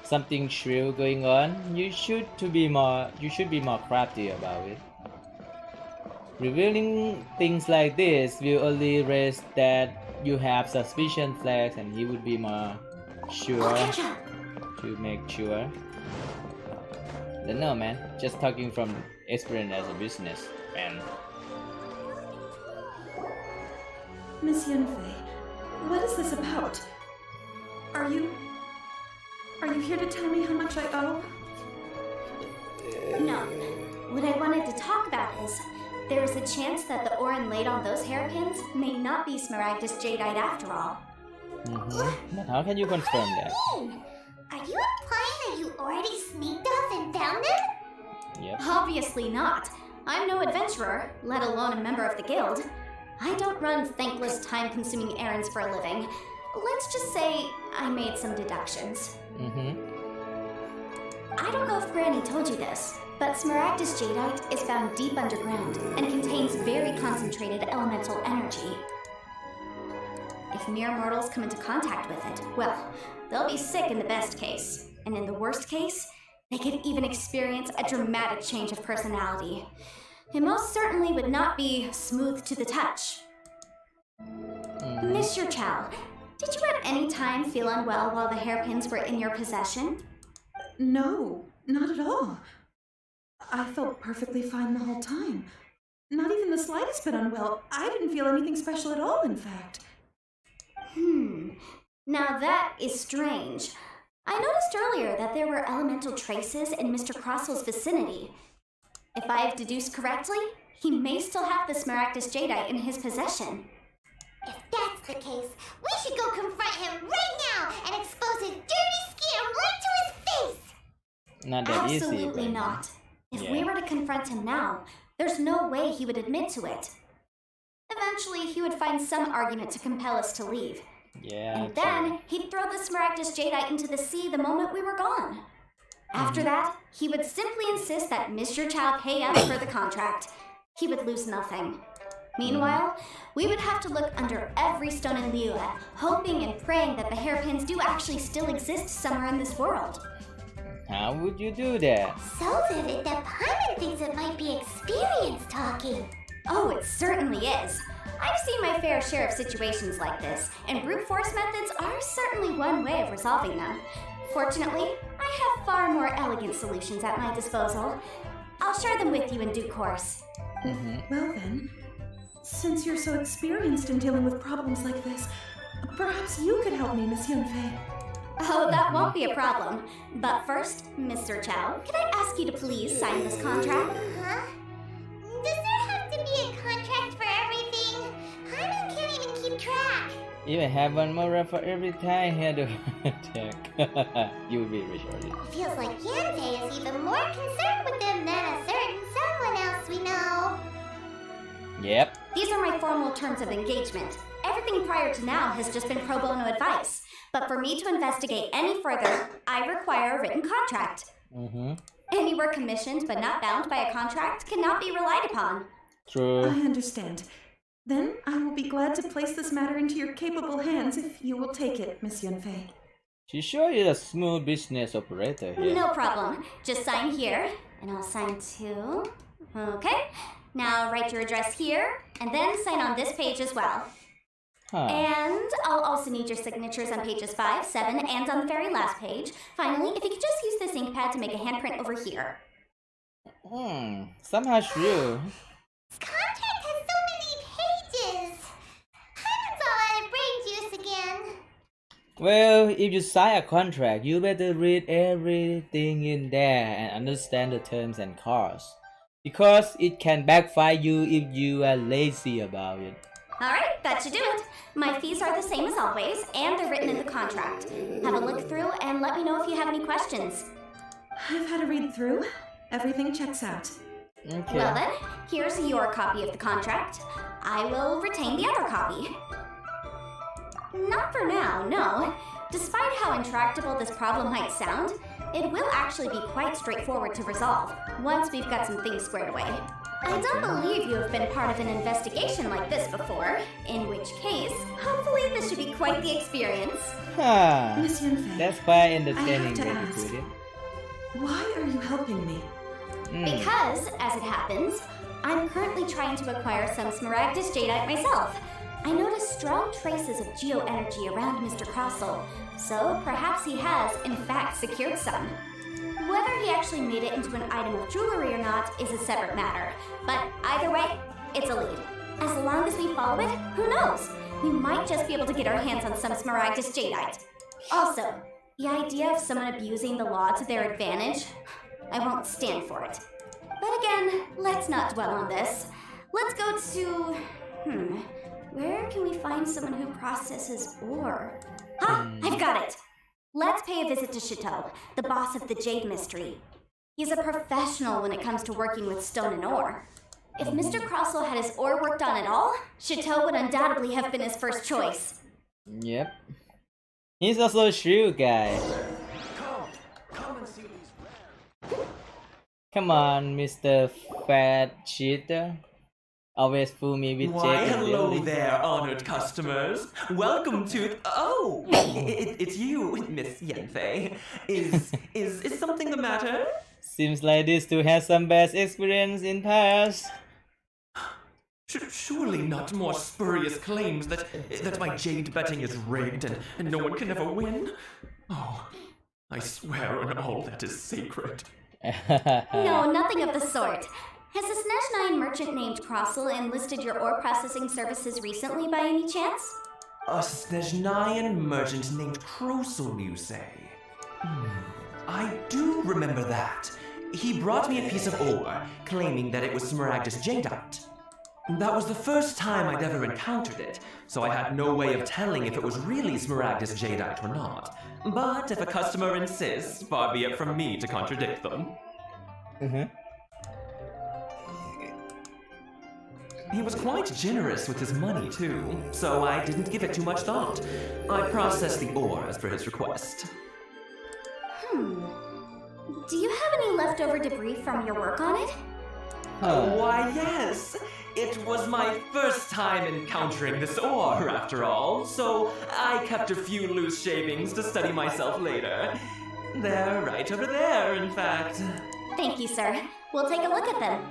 something shrill going on, you should be more crafty about it. Revealing things like this will only raise that you have suspicion flags, and he would be more sure to make sure. Don't know, man. Just talking from experience as a businessman. Miss Yanfei, what is this about? Are you here to tell me how much I owe? No. What I wanted to talk about is, there is a chance that the ore inlaid on those hairpins may not be Smaragdus jadeite after all. But how can you confirm that? Are you implying that you already sneaked off and found them? Yep. Obviously not. I'm no adventurer, let alone a member of the guild. I don't run thankless, time-consuming errands for a living. Let's just say I made some deductions. I don't know if Granny told you this, but Smaragdus jadeite is found deep underground and contains very concentrated elemental energy. If mere mortals come into contact with it, well, they'll be sick in the best case. And in the worst case, they could even experience a dramatic change of personality. It most certainly would not be smooth to the touch. Mr. Chow, did you at any time feel unwell while the hairpins were in your possession? No, not at all. I felt perfectly fine the whole time. Not even the slightest bit unwell. I didn't feel anything special at all, in fact. Now that is strange. I noticed earlier that there were elemental traces in Mr. Crossell's vicinity. If I have deduced correctly, he may still have the Smaragdus jadeite in his possession. If that's the case, we should go confront him right now and expose his dirty scam right to his face! Not that easy. Absolutely not. If we were to confront him now, there's no way he would admit to it. Eventually, he would find some argument to compel us to leave. Yeah. And then, he'd throw the Smaragdus jadeite into the sea the moment we were gone. After that, he would simply insist that Mr. Chow pay up for the contract. He would lose nothing. Meanwhile, we would have to look under every stone in Liyue, hoping and praying that the hairpins do actually still exist somewhere in this world. How would you do that? So vivid that Paimon thinks it might be experience talking. Oh, it certainly is. I've seen my fair share of situations like this, and brute force methods are certainly one way of resolving them. Fortunately, I have far more elegant solutions at my disposal. I'll share them with you in due course. Well then, since you're so experienced in dealing with problems like this, perhaps you could help me, Miss Yanfei. Oh, that won't be a problem. But first, Mr. Chow, can I ask you to please sign this contract? Does there have to be a contract for everything? Paimon can't even keep track. Even have one more for every time he had to attack. You will be rich already. It feels like Yanfei is even more concerned with them than a certain someone else we know. Yep. These are terms of engagement. Everything prior to now has just been pro bono advice. But for me to investigate any further, I require a written contract. Any work commissioned but not bound by a contract cannot be relied upon. True. I understand. Then I will be glad to place this matter into your capable hands if you will take it, Miss Yunfei. She sure is a smooth business operator here. No problem. Just sign here, and I'll sign too. Okay. Now write your address here, and then sign on this page as well. And I'll also need your signatures on pages 5, 7, and on the very last page. Finally, if you could just use this ink pad to make a handprint over here. Somehow true. This contract has so many pages. I'm all out of brain juice again. Well, if you sign a contract, you better read everything in there and understand the terms and costs. Because it can backfire you if you are lazy about it. Alright, that should do it. My fees are the same as always, and they're written in the contract. Have a look through and let me know if you have any questions. I've had a read through. Everything checks out. Okay. Well then, here's your copy of the contract. I will retain the other copy. Not for now, no. Despite how intractable this problem might sound, it will actually be quite straightforward to resolve, once we've got some things squared away. I don't believe you have been part of an investigation like this before, in which case, hopefully this should be quite the experience. Miss Yunfei, That's quite I entertaining have to way to ask, put it. why are you helping me? Because, as it happens, I'm currently trying to acquire some Smaragdus Jadeite myself. I noticed strong traces of geoenergy around Mr. Crossel, so perhaps he has, in fact, secured some. Whether he actually made it into an item of jewelry or not is a separate matter, but either way, it's a lead. As long as we follow it, who knows? We might just be able to get our hands on some Smaragdus Jadeite. Also, the idea of someone abusing the law to their advantage, I won't stand for it. But again, let's not dwell on this. Let's go to... where can we find someone who processes ore? I've got it! Let's pay a visit to Chateau, the boss of the Jade Mystery. He's a professional when it comes to working with stone and ore. If Mr. Crossel had his ore worked on at all, Chateau would undoubtedly have been his first choice. Yep. He's also a shrewd guy. Come and see these. Come on, Mr. Fat Cheater. Always fool me with Why, Jake and hello Billy. there, honored customers. Welcome to... Oh, it's you, Miss Yanfei. Is something the matter? Seems like this two has some bad experience in past. Surely not more spurious claims that my jade betting is rigged and no one can ever win? Oh, I swear on all that is sacred. No, nothing of the sort. Has a Snezhnine merchant named Crossel enlisted your ore processing services recently by any chance? A Snezhnine merchant named Crossel, you say? I do remember that. He brought me a piece of ore, claiming that it was Smaragdus Jadeite. That was the first time I'd ever encountered it, so I had no way of telling if it was really Smaragdus Jadeite or not. But if a customer insists, far be it from me to contradict them. He was quite generous with his money, too, so I didn't give it too much thought. I processed the ore as per his request. Do you have any leftover debris from your work on it? Why, yes! It was my first time encountering this ore, after all, so I kept a few loose shavings to study myself later. They're right over there, in fact. Thank you, sir. We'll take a look at them.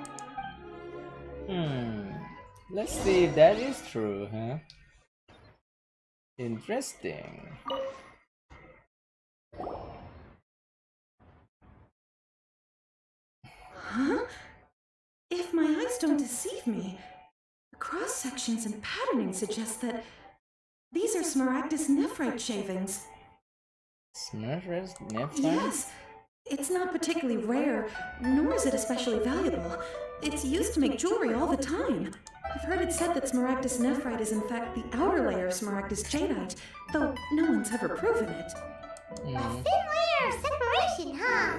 Let's see if that is true, huh? Interesting. Huh? If my eyes don't deceive me, the cross-sections and patterning suggest that these are Smaragdus nephrite shavings. Smaragdus nephrite? Yes. It's not particularly rare, nor is it especially valuable. It's used to make jewelry all the time. I've heard it said that Smaragdus nephrite is in fact the outer layer of Smaragdus Jadeite, though no one's ever proven it. A thin layer of separation, huh?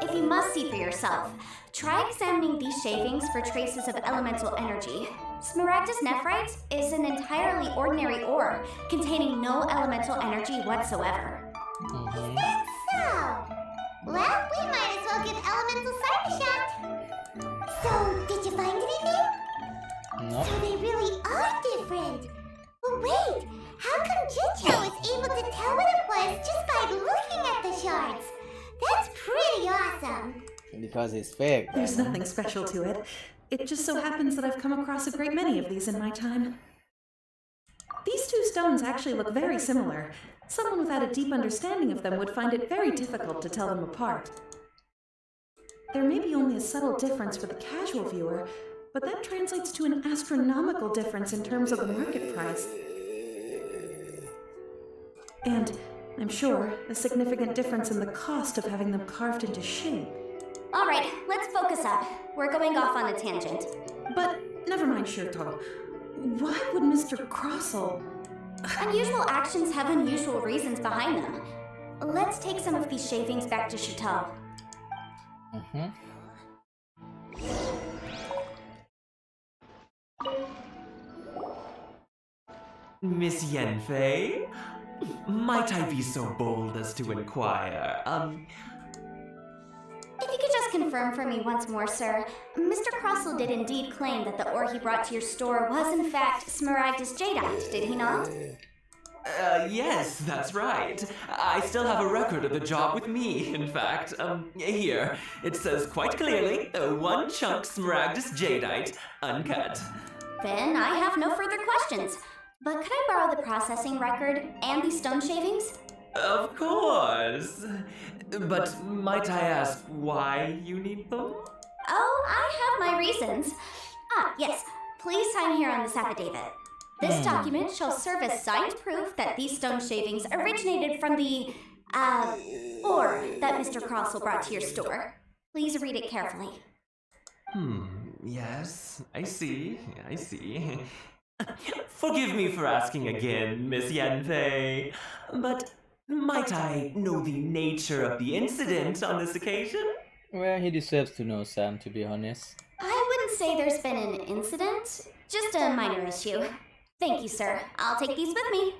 if you must see for yourself, try examining these shavings for traces of elemental energy. Smaragdus nephrite is an entirely ordinary ore containing no elemental energy whatsoever. Is that so? Well, we might as well give Elemental Sight a shot. So, did you find anything? No. So they really are different. But wait, how come Jincho is able to tell what it was just by looking at the shards? That's pretty awesome. Because it's fake. There's nothing special to it. It just so happens that I've come across a great many of these in my time. These two stones actually look very similar. Someone without a deep understanding of them would find it very difficult to tell them apart. There may be only a subtle difference for the casual viewer, but that translates to an astronomical difference in terms of the market price. And, I'm sure, a significant difference in the cost of having them carved into shape. Alright, let's focus up. We're going off on a tangent. But, never mind, Shirto. Why would Mr. Crossel... Unusual actions have unusual reasons behind them. Let's take some of these shavings back to Chateau. Miss Yanfei? Might I be so bold as to inquire, If you could just confirm for me once more, sir. Mr. Crossel did indeed claim that the ore he brought to your store was in fact Smaragdus Jadeite, did he not? Yes, that's right. I still have a record of the job with me, in fact. Here. It says quite clearly, 1 chunk Smaragdus Jadeite, uncut. Then I have no further questions. But could I borrow the processing record and these stone shavings? Of course. But might I ask why you need them? Oh, I have my reasons. Ah, yes. Please sign here on this affidavit. This document shall serve as signed proof that these stone shavings originated from the, ore that Mr. Crossel brought to your store. Please read it carefully. Yes, I see. Forgive me for asking again, Miss Yanfei, but might I know the nature of the incident on this occasion? Well, he deserves to know, Sam, to be honest. I wouldn't say there's been an incident, just a minor issue. Thank you, sir. I'll take these with me.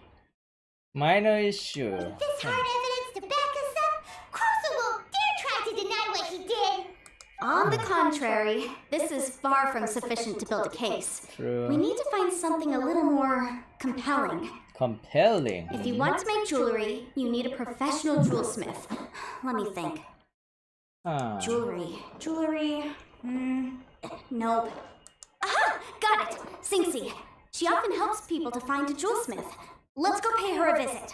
Minor issue. With this hard evidence to back us up, Crossel won't dare try to deny what he did. On the contrary, this is far from sufficient to build a case. True. We need to find something a little more compelling. Compelling? If you want to make jewelry, you need a professional jewelsmith. Let me think. Jewelry. Nope. Aha! Got it! Singsi. She often helps people to find a jewelsmith. Let's go pay her a visit.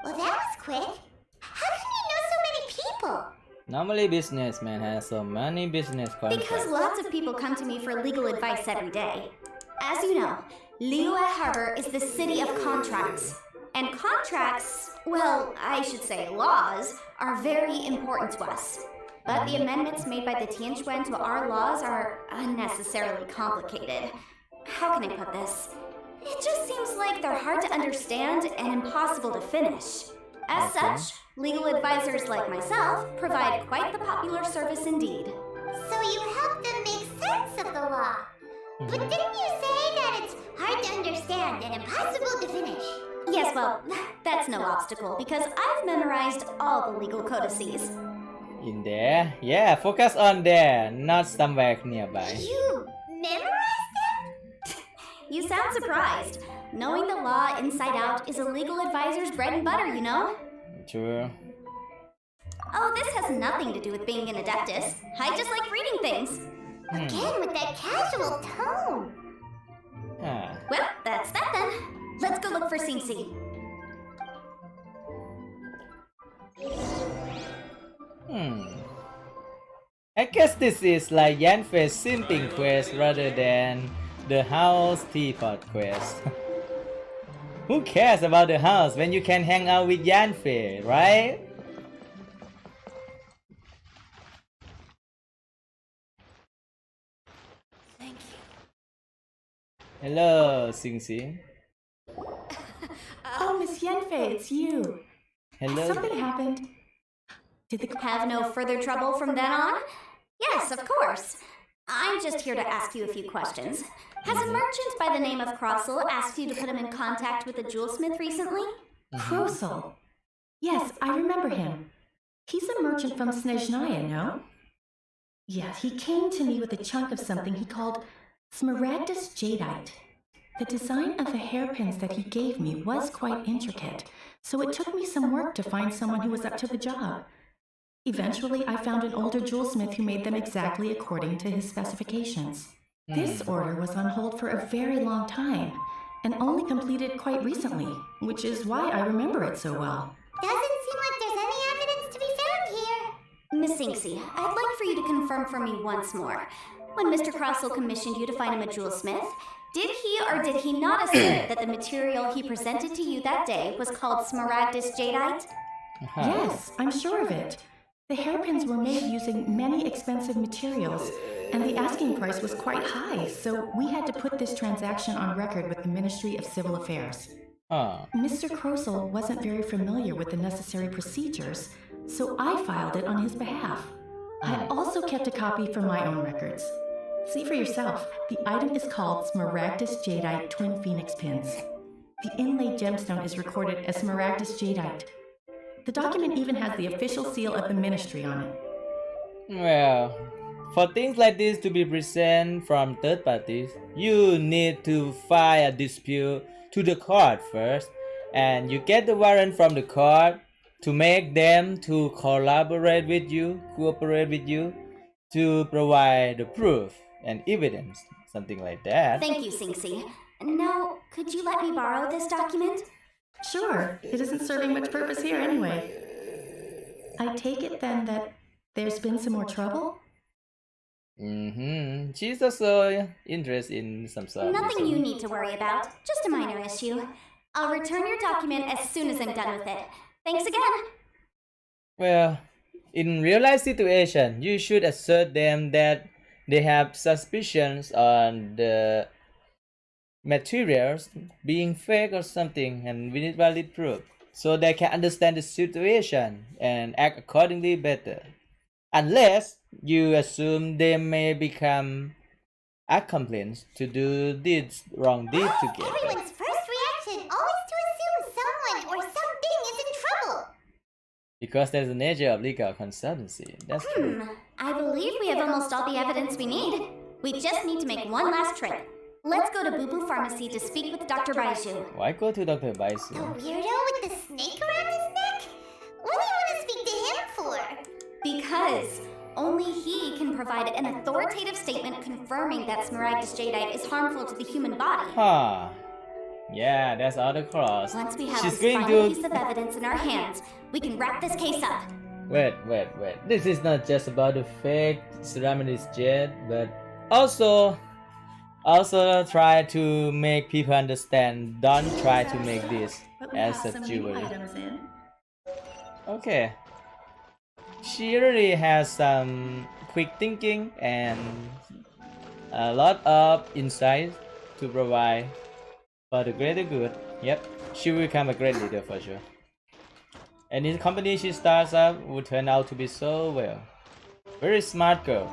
Well, that was quick. How can you know so many people? Normally businessman has so many business contracts. Because lots of people come to me for legal advice every day. As you know, Liyue Harbor is the city of contracts. And contracts, well, I should say laws, are very important to us. But the amendments made by the Tianquan to our laws are unnecessarily complicated. How can I put this? It just seems like they're hard to understand and impossible to finish. As such, legal advisors like myself provide quite the popular service indeed. So you help them make sense of the law. But didn't you say that it's hard to understand and impossible to finish? Yes, well, that's no obstacle because I've memorized all the legal codices. In there? Yeah, focus on there, not somewhere nearby. You memorized them? You sound surprised. Knowing the law inside out is a legal advisor's bread and butter, you know? True. Oh, this has nothing to do with being an adeptus. I just like reading things. Again with that casual tone. Well, that's that then. Let's go look for Singsi. I guess this is like Yanfei's simping quest rather than the house teapot quest. Who cares about the house when you can hang out with Yanfei, right? Thank you. Hello, Singsi. Oh, Miss Yanfei, it's you. Hello. Something happened. Have no further trouble from then on? Yes, of course. I'm just here to ask you a few questions. Has a merchant by the name of Crossel asked you to put him in contact with a jewelsmith recently? Krosel. Yes, I remember him. He's a merchant from Snezhnaya, no? Yeah, he came to me with a chunk of something he called Smaragdus Jadeite. The design of the hairpins that he gave me was quite intricate, so it took me some work to find someone who was up to the job. Eventually, I found an older jewelsmith who made them exactly according to his specifications. This order was on hold for a very long time, and only completed quite recently, which is why I remember it so well. Doesn't seem like there's any evidence to be found here. Miss Inksy, I'd like for you to confirm for me once more. When Mr. Crossel commissioned you to find him a jewelsmith, did he or did he not assert that the material he presented to you that day was called Smaragdus Jadeite? Yes, I'm sure of it. The hairpins were made using many expensive materials, and the asking price was quite high, so we had to put this transaction on record with the Ministry of Civil Affairs. Mr. Krosel wasn't very familiar with the necessary procedures, so I filed it on his behalf. I also kept a copy for my own records. See for yourself, the item is called Smaragdus Jadeite Twin Phoenix Pins. The inlaid gemstone is recorded as Smaragdus Jadeite. The document even has the official seal of the ministry on it. Well, for things like this to be present from third parties, you need to file a dispute to the court first, and you get the warrant from the court to make them to cooperate with you, to provide the proof and evidence, something like that. Thank you, Sinksy. Now, could you let me borrow this document? Sure, it isn't serving much purpose here anyway. I take it then that there's been some more trouble? She's also interested in some stuff. Nothing you need to worry about, just a minor issue. I'll return your document as soon as I'm done with it. Thanks again. Well, in real life situation, you should assert them that they have suspicions on the materials being fake or something, and we need valid proof so they can understand the situation and act accordingly better. Unless you assume they may become accomplices to do this wrong deed together. Everyone's first reaction always to assume someone or something is in trouble. Because that's the nature of legal consultancy. That's true. I believe we have almost all the evidence we need. We just need to make one last trip. Let's go to Boo Boo Pharmacy to speak with Dr. Baiju. Why go to Dr. Baiju? The weirdo with the snake around his neck? What do you want to speak to him for? Because only he can provide an authoritative statement confirming that Smaragdus Jadeite is harmful to the human body. Yeah, that's all the cross. Once we have She's this going final to... piece of evidence in our hands, we can wrap this case up. Wait. This is not just about the fake ceramics jet, but also try to make people understand. Don't try to make this as a jewelry. Okay. She already has some quick thinking and a lot of insight to provide for the greater good. Yep, she will become a great leader for sure. And in the company she starts up will turn out to be so well. Very smart girl.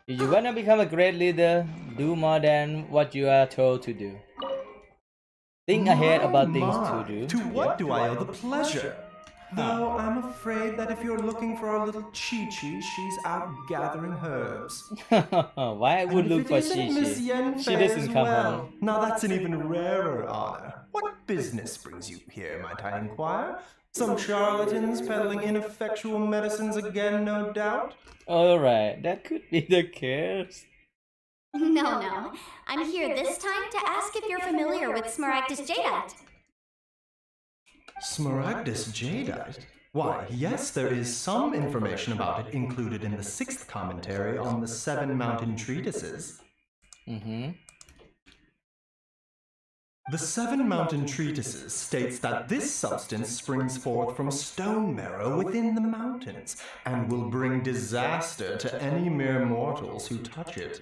If you wanna become a great leader, do more than what you are told to do. Think ahead about things to do. To what do I owe the pleasure? Though I'm afraid that if you're looking for our little Chi-Chi, she's out gathering herbs. Why I would look for Chi-Chi? She doesn't come home. Now that's an even rarer honor. What business brings you here, might I inquire? Some charlatans peddling ineffectual medicines again, no doubt? Alright, that could be the case. No. I'm here this time to ask if you're familiar with Smaragdus Jadeite. Smaragdus Jadeite? Why, yes, there is some information about it included in the 6th commentary on the 7 mountain treatises. The 7 mountain treatises states that this substance springs forth from stone marrow within the mountains, and will bring disaster to any mere mortals who touch it.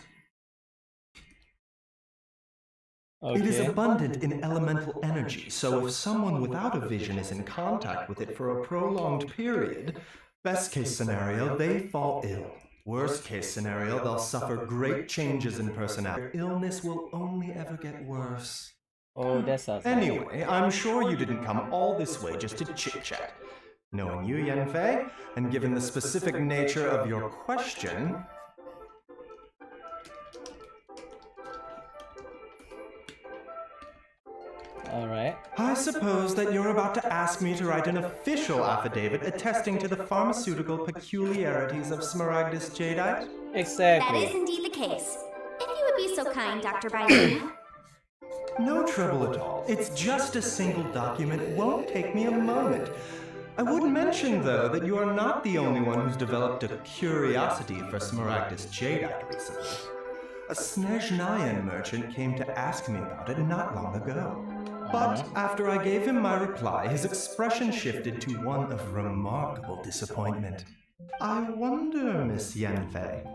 It is Okay. abundant in elemental energy, so if someone without a vision is in contact with it for a prolonged period, best case scenario, they fall ill. Worst case scenario, they'll suffer great changes in personality. Their illness will only ever get worse. Oh, that sounds Anyway, I'm sure you didn't come all this way just to chit-chat. Knowing you, Yanfei, and given the specific nature of your question, alright. I suppose that you're about to ask me to write an official affidavit attesting to the pharmaceutical peculiarities of Smaragdus jadeite? Exactly. That is indeed the case. If you would be so kind, Dr. Biden. No trouble at all. It's just a single document. It won't take me a moment. I would mention, though, that you are not the only one who's developed a curiosity for Smaragdus jadeite recently. A Snezhnayan merchant came to ask me about it not long ago. But after I gave him my reply, his expression shifted to one of remarkable disappointment. I wonder, Miss Yanfei,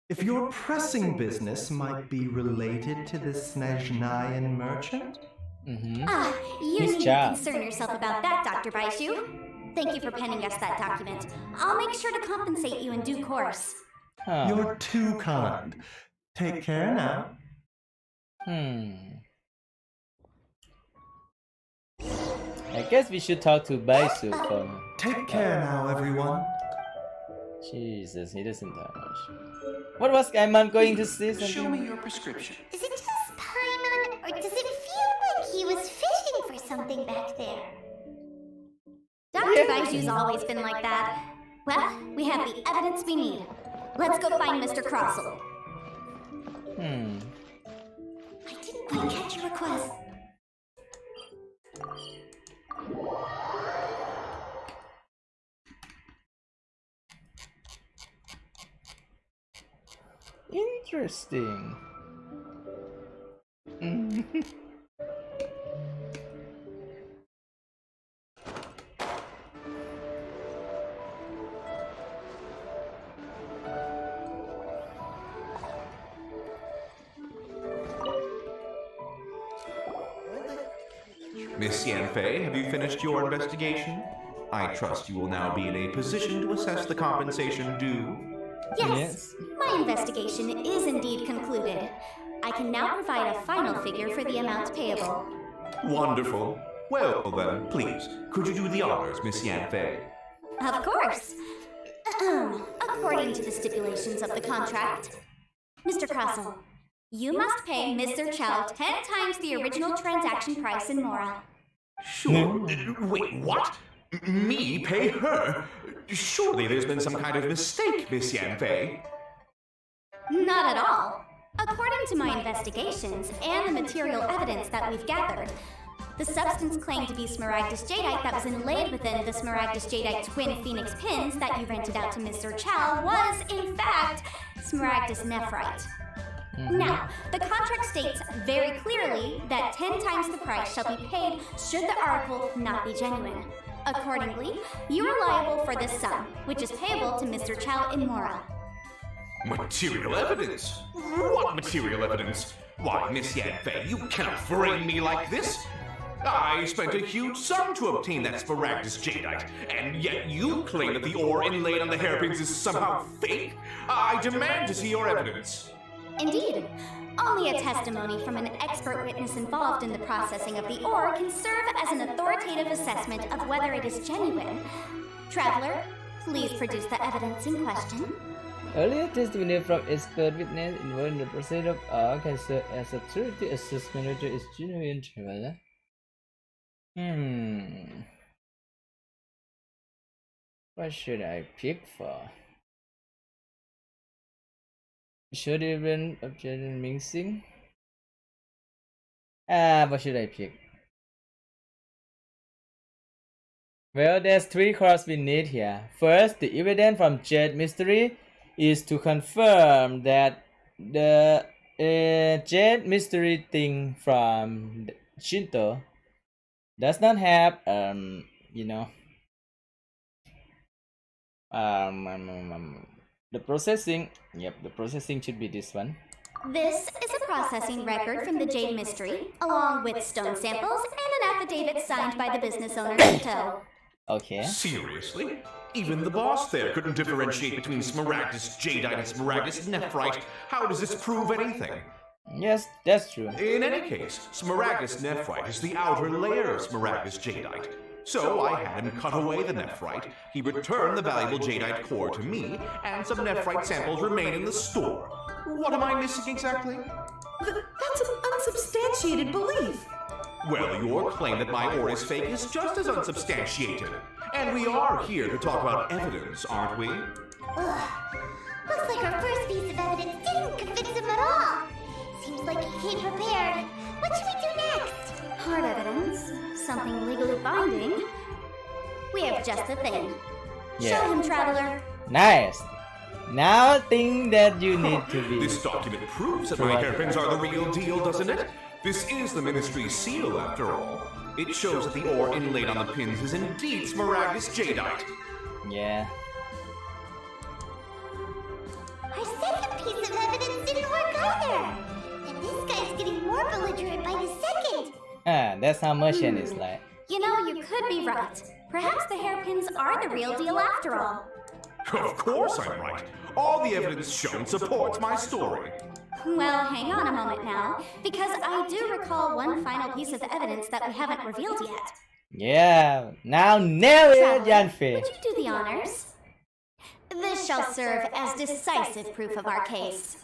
if your pressing business might be related to the Snezhnayan merchant? You His need job. to concern yourself about that, Dr. Baishu. Thank you for penning us that document. I'll make sure to compensate you in due course. Huh. You're too kind. Take care now. I guess we should talk to Baisu for. Take care now, everyone. Jesus, he doesn't have much. What was Gaiman going to say? Show me your prescription. Is it just Paimon, or does it feel like he was fishing for something back there? Dr. Baishu's always been like that. Well, we have the evidence we need. Let's go find Mr. Crossel. I didn't quite catch your request. Interesting. Miss Yanfei, have you finished your investigation? I trust you will now be in a position to assess the compensation due. Yes, my investigation is indeed concluded. I can now provide a final figure for the amount payable. Wonderful. Well then, please, could you do the honors, Miss Yanfei? Of course. According to the stipulations of the contract, Mr. Crossel, you must pay Mr. Chow 10 times the original transaction price in Mora. Sure. Wait, what? Me pay her? Surely there's been some kind of mistake, Miss Yanfei. Not at all. According to my investigations and the material evidence that we've gathered, the substance claimed to be Smaragdus jadeite that was inlaid within the Smaragdus jadeite twin phoenix pins that you rented out to Mr. Chow was, in fact, Smaragdus nephrite. Now, the contract states very clearly that 10 times the price shall be paid should the article not be genuine. Accordingly, you are liable for this sum, which is payable to Mr. Chow in Mora. Material evidence? What material evidence? Why, Miss Yanfei, you cannot frame me like this! I spent a huge sum to obtain that Smaragdus jadeite, and yet you claim that the ore inlaid on the hairpins is somehow fake? I demand to see your evidence. Indeed. Only a testimony from an expert witness involved in the processing of the ore can serve as an authoritative assessment of whether it is genuine. Traveler, please produce the evidence in question. Earlier testimony from expert witness involved in the process of art can serve as a authority assessment whether it's genuine traveler. What should I pick for? Should even object in mixing? What should I pick? Well, there's three cards we need here. First, the evidence from Jade Mystery is to confirm that the Jade Mystery thing from Shinto does not have the processing. Yep, the processing should be this one. This is a processing record from the Jade Mystery, along with stone samples and an affidavit signed by the business owner to tow. Okay. Seriously? Even the boss there couldn't differentiate between Smaragdus Jadeite and Smaragdus Nephrite. How does this prove anything? Yes, that's true. In any case, Smaragdus Nephrite is the outer layer of Smaragdus Jadeite. So I had him cut away the Nephrite, he returned the valuable Jadeite core to me, and some Nephrite samples remain in the store. What am I missing exactly? That's an unsubstantiated belief. Well, your claim that my ore is fake is just as unsubstantiated. And we are here to talk about evidence, aren't we? Ugh. Looks like our first piece of evidence didn't convince him at all. Seems like he came prepared. What should we do next? Hard evidence, something legally binding. We have just the thing. Yeah. Show him, traveler. Nice. Now thing that you need to be. This document proves that my hairpins are the real deal, doesn't it? This is the Ministry's seal, after all. It shows that the ore inlaid on the pins is indeed Smaragdus Jadeite. Yeah. Our second piece of evidence didn't work either. And this guy's getting more belligerent by the second. That's how merchant is like. You know, you could be right. Perhaps the hairpins are the real deal after all. Of course I'm right. All the evidence shown supports my story. Well, hang on a moment now, because I do recall one final piece of evidence that we haven't revealed yet. Yeah. Now nail it, Traveler, Yanfei. would you do the honors? This shall serve as decisive proof of our case.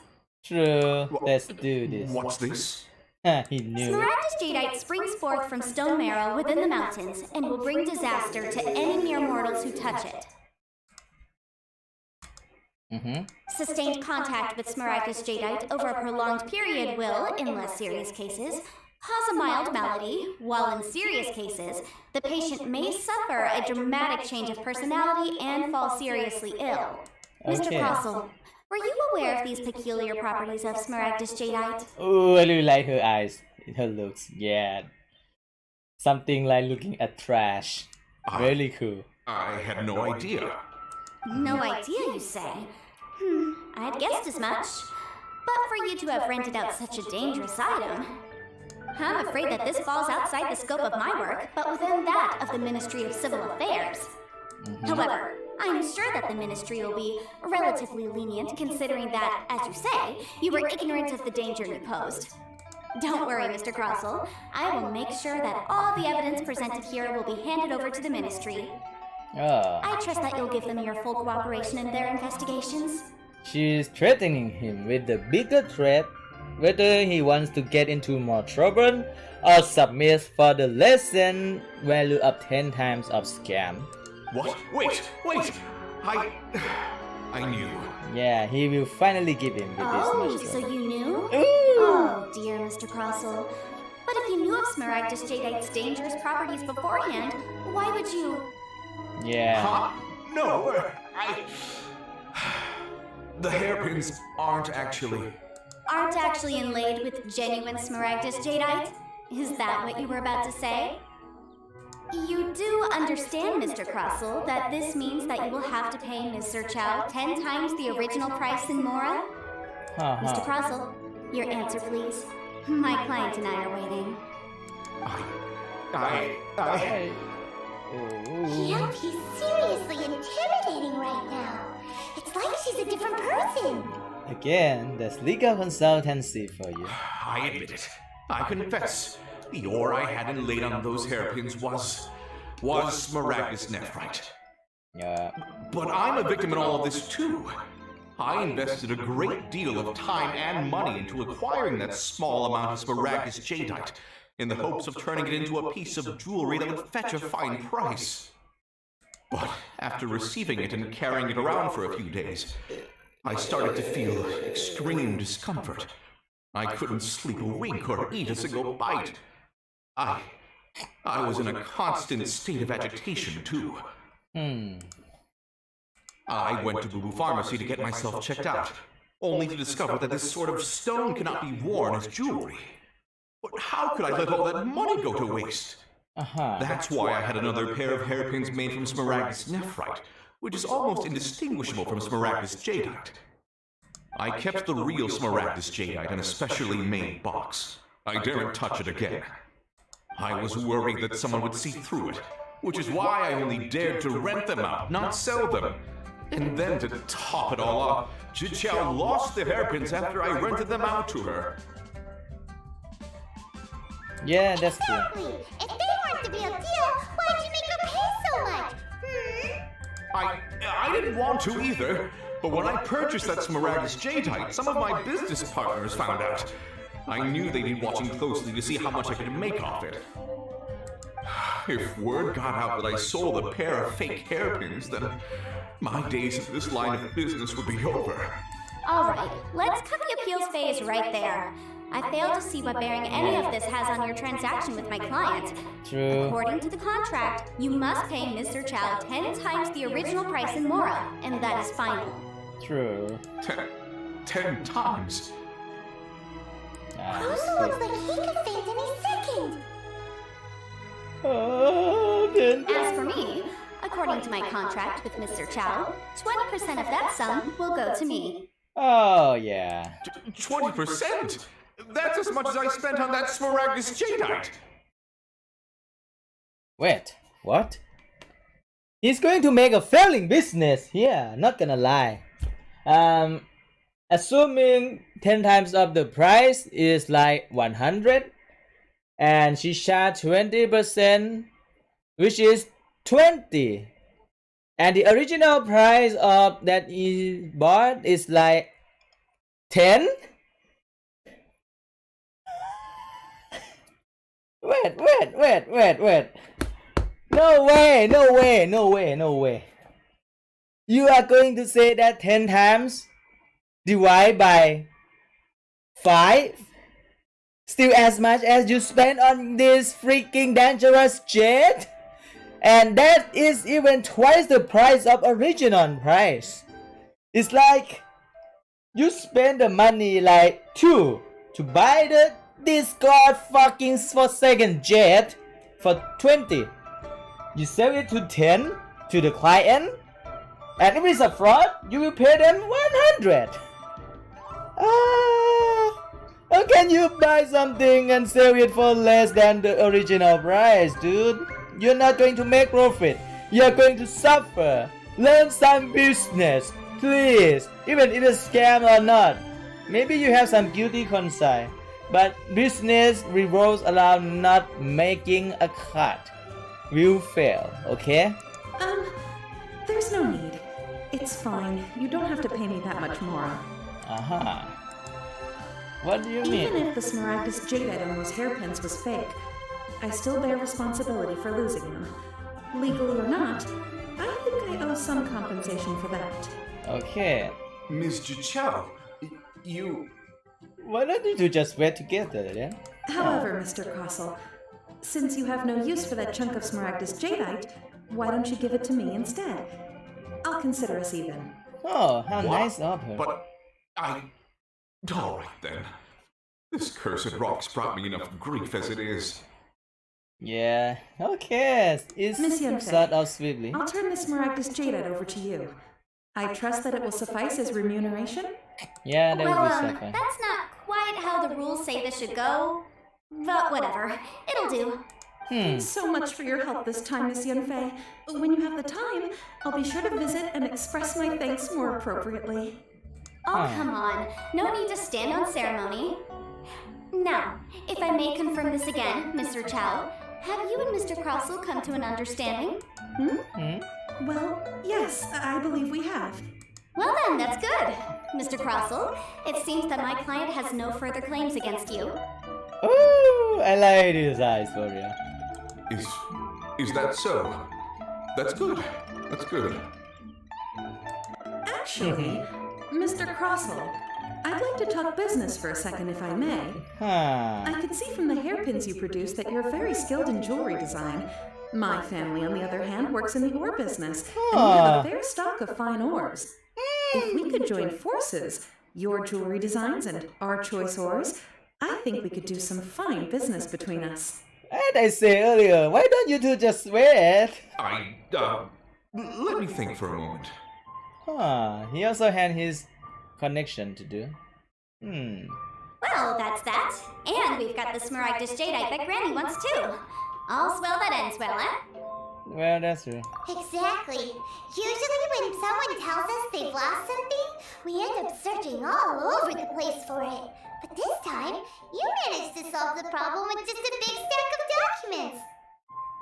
True. Let's do this. What's this? He knew. Smaragdus Jadeite springs forth from stone marrow within the mountains and will bring disaster to any mere mortals who touch it. Sustained contact with Smaragdus Jadeite over a prolonged period will, in less serious cases, cause a mild malady, while in serious cases, the patient may suffer a dramatic change of personality and fall seriously ill. Mr. Crossel, were you aware of these peculiar properties of Smaragdus Jadeite? Oh, I really like her eyes. Her looks. Yeah. Something like looking at trash. Really cool. I had no idea. No idea, you say? I'd guessed as much. But for you to have rented out such a dangerous item, I'm afraid that this falls outside the scope of my work, but within that of the Ministry of Civil Affairs. However, I'm sure that the Ministry will be relatively lenient, considering that, as you say, you were ignorant of the danger you posed. Don't worry, Mr. Crossel. I will make sure that all the evidence presented here will be handed over to the Ministry. I trust that you'll give them your full cooperation in their investigations. She's threatening him with the bigger threat, whether he wants to get into more trouble or submit for the lesson value of 10 times of scam. What? Wait! I knew. Yeah, he will finally give him with Oh, this so much. you knew? Ooh. Oh, dear Mr. Crossel. But if you knew of Smaragdus Jadeite's dangerous properties beforehand, why would you... Yeah. Huh? No, The hairpins aren't actually... Aren't actually inlaid with genuine Smaragdus Jadeite? Is that what you were about to say? You do understand, Mr. Crossel, that this means that you will have to pay Ms. Sir Chow 10 times the original price in Mora? Mr. Crossel, your answer, please. My client and I are waiting. Yep, he's seriously intimidating right now. It's like she's a different person. Again, that's legal consultancy for you. I admit it. I confess. The ore I had inlaid on those hairpins was Smaragdus Nephrite. Yeah. But I'm a victim in all of this too. I invested a great deal of time and money into acquiring that small amount of Smaragdus Jadeite, in the hopes of turning it into a piece of jewelry that would fetch a fine price. But after receiving it and carrying it around for a few days, I started to feel extreme discomfort. I couldn't sleep a wink or eat a single bite. I was in a constant state of agitation, too. I went to Boo Boo Pharmacy to get myself checked out, only to discover that this sort of stone cannot be worn as jewelry. But how could I let all that money go to waste? That's why I had another pair of hairpins made from Smaragdus Nephrite, which is almost indistinguishable from Smaragdus Jadeite. I kept the real Smaragdus jadeite in a specially made box. I daren't touch it again. I was worried that someone would see through it, which is why I only dared to rent them out, not sell them. And then to top it all off, Jiqiao lost the hairpins after I rented them out to her. Yeah, that's true. Exactly. If they weren't the real deal, why'd you make her pay so much? I didn't want to either, but when I purchased that Smaragdus jadeite, some of my business partners found out. I knew they'd be watching closely to see how much I could make off it. If word got out that I sold a pair of fake hairpins, then my days in this line of business would be over. Alright, let's cut the appeals phase right there. I fail to see what bearing any of this has on your transaction with my client. True. According to the contract, you must pay Mr. Chow 10 times the original price in Mora, and that is final. True. 10 times? Crossel looks like he could faint any second. As for me, according to my contract with Mr. Chow, 20% of that sum will go to me. Oh, yeah. 20%? That's as much as I spent on that Smaragdus jadeite. Wait, what? He's going to make a failing business. Yeah, not gonna lie. Assuming 10 times of the price is like 100, and she charged 20%, which is 20, and the original price of that he bought is like 10. Wait. No way. You are going to say that 10 times divide by 5? Still as much as you spent on this freaking dangerous jet? And that is even twice the price of original price. It's like you spend the money like 2 to buy this god fucking second jet for 20. You sell it to 10 to the client, and if it's a fraud, you will pay them 100. How can you buy something and sell it for less than the original price, dude? You're not going to make profit. You're going to suffer. Learn some business, please. Even if it's a scam or not. Maybe you have some guilty conscience, but business revolves around not making a cut. Will fail, okay? There's no need. It's fine. You don't have to pay me that much more. Aha. What do you mean? Even if the Smaragdus jadeite on those hairpins was fake, I still bear responsibility for losing them. Legally or not, I think I owe some compensation for that. Okay. Ms. Jiqiao, you... Why don't you two just wait together, yeah? However, Mr. Crossel, since you have no use for that chunk of Smaragdus jadeite, why don't you give it to me instead? I'll consider us even. Oh, how nice of her. But all right then. This cursed rock's brought me enough grief as it is. Yeah, okay. It's Miss Yunfei, sort of swiftly. I'll turn the Smaragdus jadeite over to you. I trust that it will suffice as remuneration? Yeah, that Well, would be suffice. that's not quite how the rules say this should go. But whatever, it'll do. Thanks so much for your help this time, Miss Yunfei. When you have the time, I'll be sure to visit and express my thanks more appropriately. Oh, come on. No need to stand on ceremony. Now, if I may confirm this again, Mr. Chow, have you and Mr. Crossel come to an understanding? Well, yes, I believe we have. Well then, that's good. Mr. Crossel, it seems that my client has no further claims against you. Ooh, I like his eyes for you. Is that so? That's good. That's good. Actually, Mr. Crossel, I'd like to talk business for a second, if I may. I could see from the hairpins you produce that you're very skilled in jewelry design. My family, on the other hand, works in the ore business, and we have a fair stock of fine ores. If we could join forces, your jewelry designs and our choice ores, I think we could do some fine business between us. And I say earlier, why don't you two just wait? Let me think for a moment. He also had his connection to do. Well, that's that. And we've got the Smaragdus Jadeite that Granny wants too. All's well that ends well, eh? Well, that's true. Exactly. Usually when someone tells us they've lost something, we end up searching all over the place for it. But this time, you managed to solve the problem with just a big stack of documents.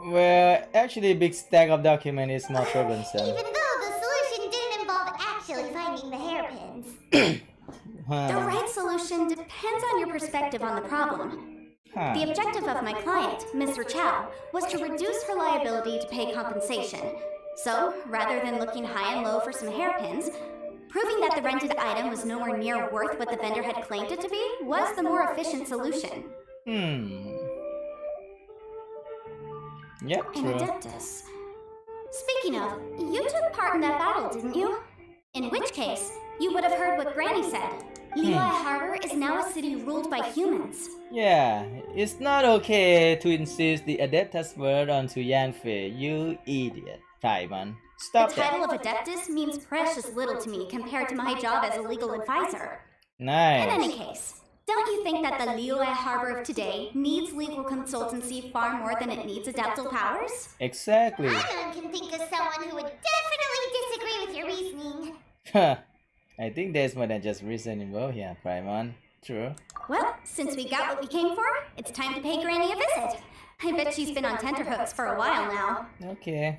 Well, actually, big stack of document is more troublesome. Even though the solution didn't involve actually finding the hairpins. The right solution depends on your perspective on the problem. The objective of my client, Mr. Chow, was to reduce her liability to pay compensation. So, rather than looking high and low for some hairpins, proving that the rented item was nowhere near worth what the vendor had claimed it to be was the more efficient solution. Yep, An true. Adeptus. Speaking of, you took part in that battle, didn't you? In which case, you would have heard what Granny said. Lehigh Harbor is now a city ruled by humans. Yeah, it's not okay to insist the Adeptus word onto Yanfei, you idiot. Paimon, stop The that. title of Adeptus means precious little to me compared to my job as a legal advisor. Nice. In any case, don't you think that the Lehigh Harbor of today needs legal consultancy far more than it needs adaptal powers? Exactly. Anyone can think of someone who would definitely disagree with your reasoning. I think there's more than just reason involved here, Paimon. True. Well, since we got what we came for, it's time to pay Granny a visit. I bet she's been on tenterhooks for a while now. Okay.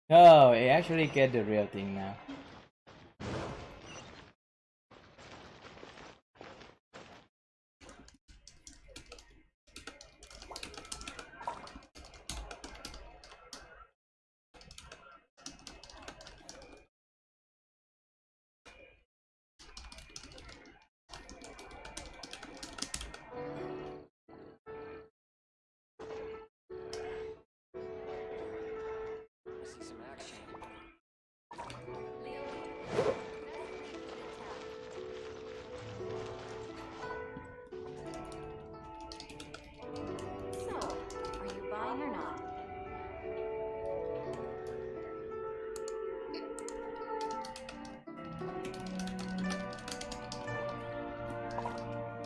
Oh, I actually get the real thing now. So, are you buying or not?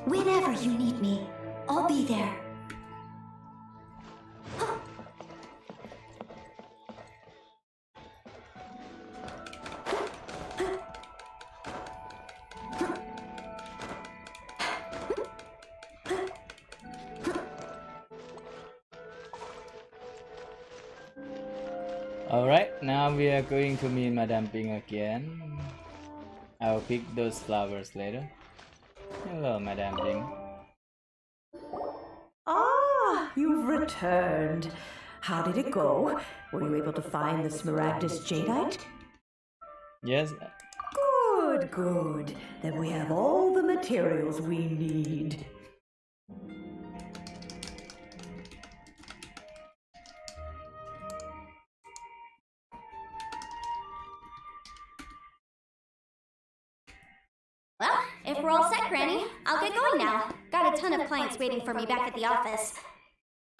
Whenever you need me, I'll be there. Alright, now we are going to meet Madame Ping again. I'll pick those flowers later. Hello, Madame Ping. Ah, you've returned. How did it go? Were you able to find the Smaragdus Jadeite? Yes, Good, good. Then we have all the materials we need. Well, if we're all set, Granny, I'll get going now. Got a ton of clients waiting for me back at the office.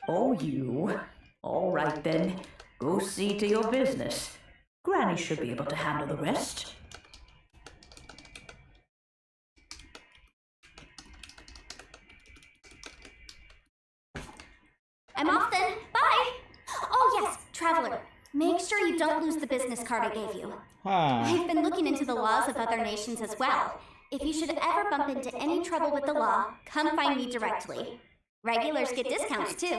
Oh, you? All right then. Go see to your business. Granny should be able to handle the rest. I'm off then. Bye! Oh yes, Traveler. Make sure you don't lose the business card I gave you. I've been looking into the laws of other nations as well. If you should ever bump into any trouble with the law, come find me directly. Regulars get discounts too.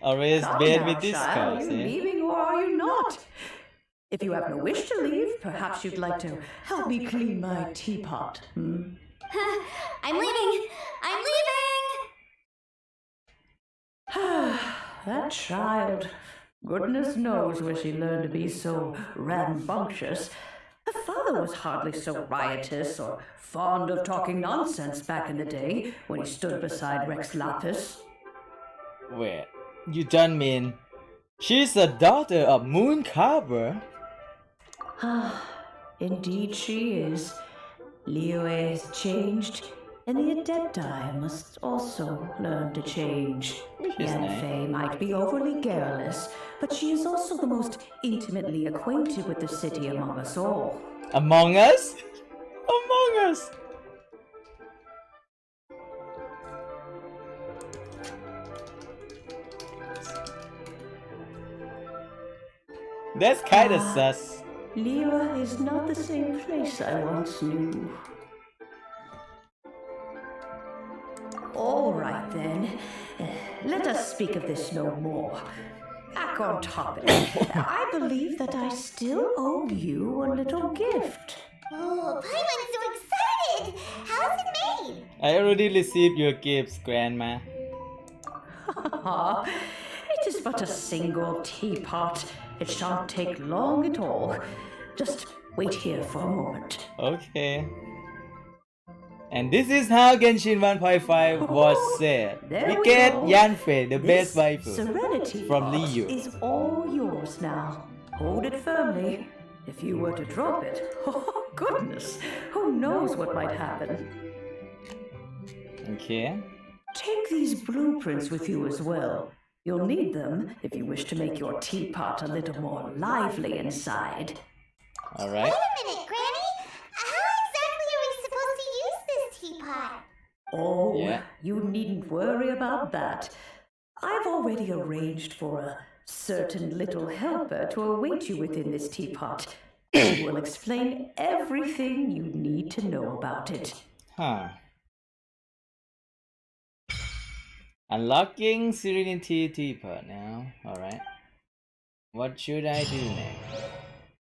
Always Come bad now, with this child. cause, Are you eh? leaving or are you not? If you have no wish to leave, perhaps you'd like to help me clean my teapot. I'm leaving! I'm leaving! That child. Goodness knows where she learned to be so rambunctious. Her father was hardly so riotous or fond of talking nonsense back in the day when he stood beside Rex Lapis. Wait, you don't mean she's the daughter of Moon Carver? Indeed she is. Liyue has changed. And the Adepti must also learn to change. Which is nice. Yanfei might be overly garrulous, but she is also the most intimately acquainted with the city among us all. Among us? Among us! That's kinda sus. Liyue is not the same place I once knew. All right then. Let us speak of this no more. Back on topic. I believe that I still owe you a little gift. Oh, Paimon's so excited! How's it made? I already received your gifts, Grandma. It is but a single teapot. It shan't take long at all. Just wait here for a moment. Okay. And this is how Genshin 1.5 was said. There We we get go. Yanfei, the This best waifu, Serenity from pot Liyue. is all yours now. Hold it firmly. If you were to drop it, oh goodness, who knows what might happen. Okay. Take these blueprints with you as well. You'll need them if you wish to make your teapot a little more lively inside. Alright. Wait a minute, Granny! How exactly are we supposed to use this teapot? Oh, Yeah. you needn't worry about that. I've already arranged for a certain little helper to await you within this teapot. He will explain everything you need to know about it. Huh. Unlocking Serenity Teapot now. Alright. What should I do next?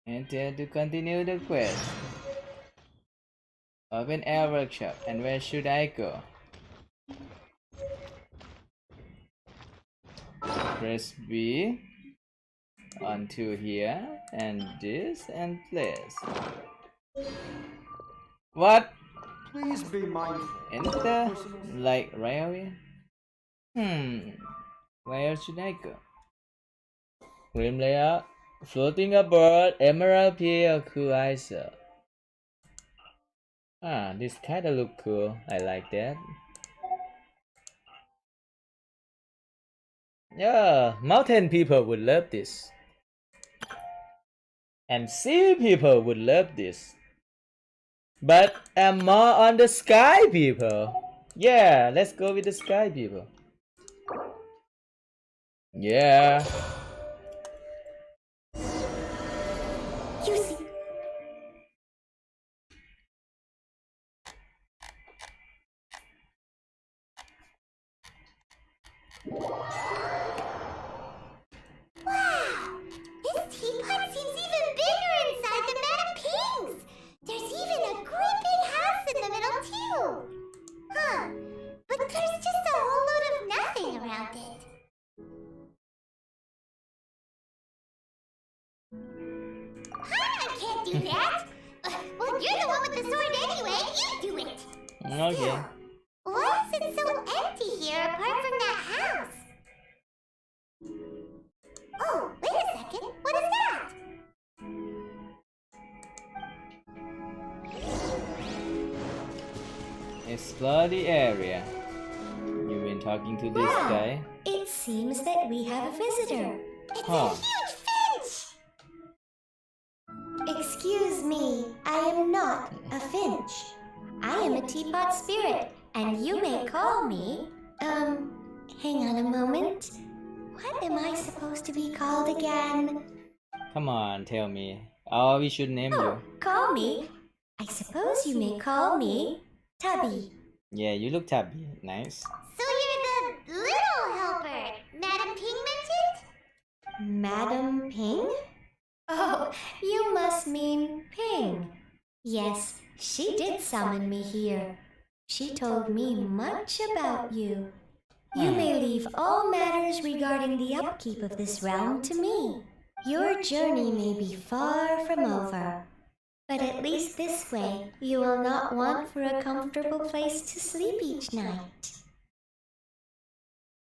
Enter to continue the quest. Open air workshop. And where should I go? Press B onto here and this and place. What? Please be mindful. Enter? Like right away? Where should I go? Grim layout. Floating abroad, emerald pear, cool eyesore. Ah, this kinda look cool. I like that. Yeah, mountain people would love this. And sea people would love this. But I'm more on the sky people. Yeah, let's go with the sky people. Yeah. You see... Wow! This teapot seems even bigger inside than Madame Ping's! There's even a great big house in the middle, too! Huh. But there's just a whole load of nothing around it. I can't do that! Well, you're the one with the sword anyway. You do it! Okay. Still, why is it so empty here apart from that house? Oh, wait a second. What is that? Explore the area. You've been talking to this Wow. guy? It seems that we have a visitor. It's Huh. a huge finch! Excuse me, I am not a finch. I am a teapot spirit, and you may call me. Hang on a moment. What am I supposed to be called again? Come on, tell me. Oh, we should name you. Call me. I suppose you may call me Tubby. Yeah, you look tabby. Nice. So you're the little helper Madame Ping mentioned? Madam Ping? Oh, you must mean Ping. Yes, she did summon me here. She told me much about you. You may leave all matters regarding the upkeep of this realm to me. Your journey may be far from over, but at least this way you will not want for a comfortable place to sleep each night.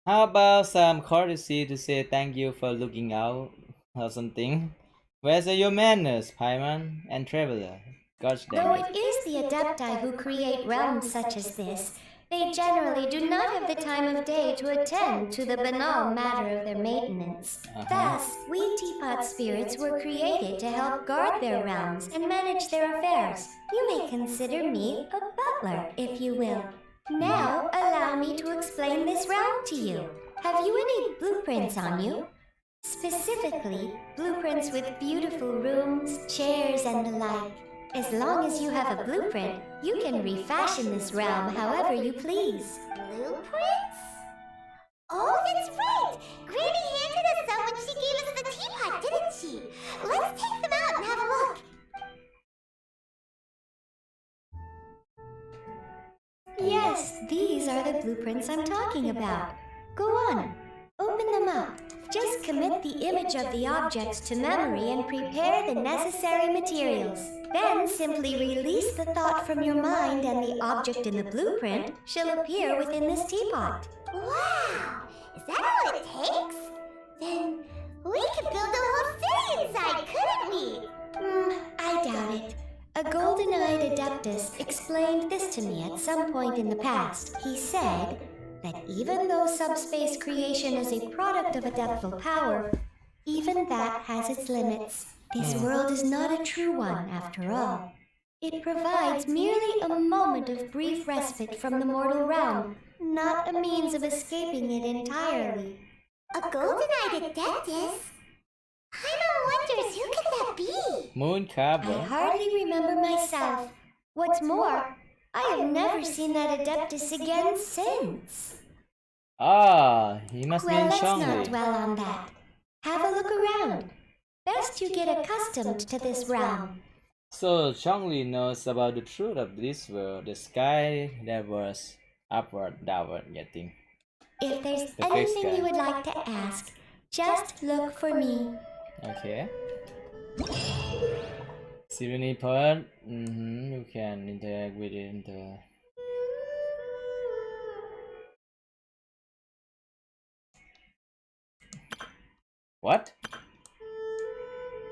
How about some courtesy to say thank you for looking out or something? Where's your manners, Paimon and Traveler? Gosh Though dang it. it is the Adepti who create realms such as this, they generally do not have the time of day to attend to the banal matter of their maintenance. Thus, we teapot spirits were created to help guard their realms and manage their affairs. You may consider me a butler, if you will. Now, allow me to explain this realm to you. Have you any blueprints on you? Specifically, blueprints with beautiful rooms, chairs, and the like. As long as you have a blueprint, you can refashion this realm however you please. Blueprints? Oh, that's right! Granny handed us some when she gave us the teapot, didn't she? Let's take them out and have a look. Yes, these are the blueprints I'm talking about. Go on, open them up. Just commit the image of the objects to memory and prepare the necessary materials. Then simply release the thought from your mind and the object in the blueprint shall appear within this teapot. Wow! Is that all it takes? Then we could build a whole city inside, couldn't we? I doubt it. A golden-eyed adeptus explained this to me at some point in the past. He said that even though subspace creation is a product of adeptal power, even that has its limits. This world is not a true one, after all. It provides merely a moment of brief respite from the mortal realm, not a means of escaping it entirely. A golden-eyed adeptus? Paimon wonders who could that be? Moon I Cabra. hardly remember myself. What's more, I have never seen that adeptus again since. Ah, he must be Well, in let's not Chongli. dwell on that. Have a look around. Best you get accustomed to this realm. So Chongli knows about the truth of this world, the sky that was upward, downward getting. If there's The fake anything sky. you would like to ask, just look for me. Okay. Serenity part. You can interact with it in the. What?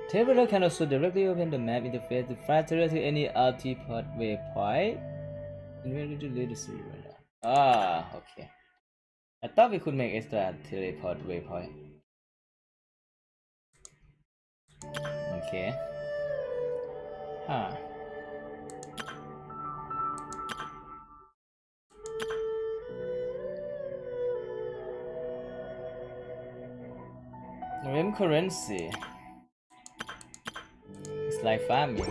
Traveler can also directly open the map interface to fly to any multi-pod waypoint. Invented to lead the server. Ah, okay. I thought we could make extra teleport waypoint. Okay. Huh. Rem currency. It's like farming.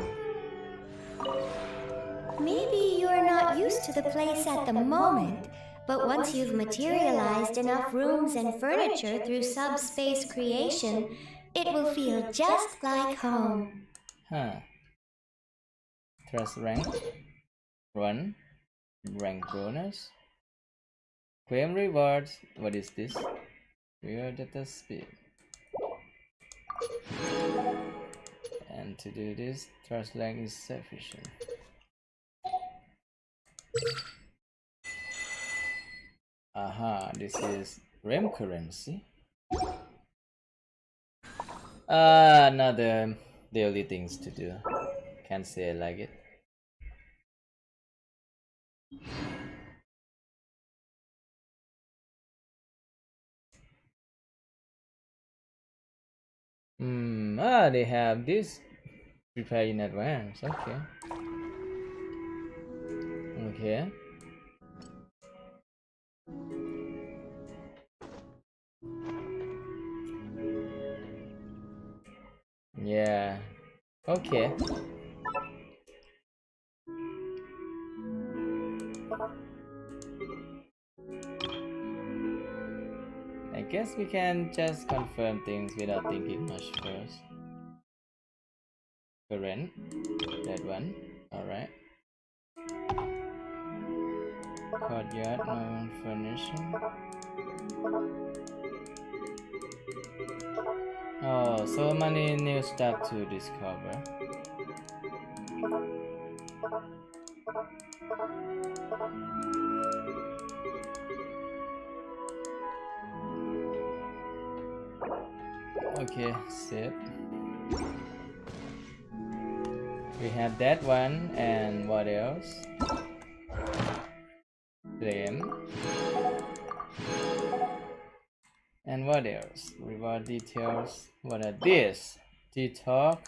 Maybe you're not used to the place at the moment, but once you've materialized enough rooms and furniture through subspace creation, it will feel just like home. Huh. Trust rank. Run. Rank bonus. Claim rewards. What is this? Reward data speed. And to do this, trust rank is sufficient. Aha, this is RAM currency. Another daily things to do. Can't say I like it. They have this prepared in advance. Okay. Okay. Yeah. Okay. I guess we can just confirm things without thinking much first. Current. That one. Alright. Courtyard, no furnishing. Oh, so many new stuff to discover. Okay, sip. We have that one, and what else? Flame. And what else? Reward details. What are these? Detox.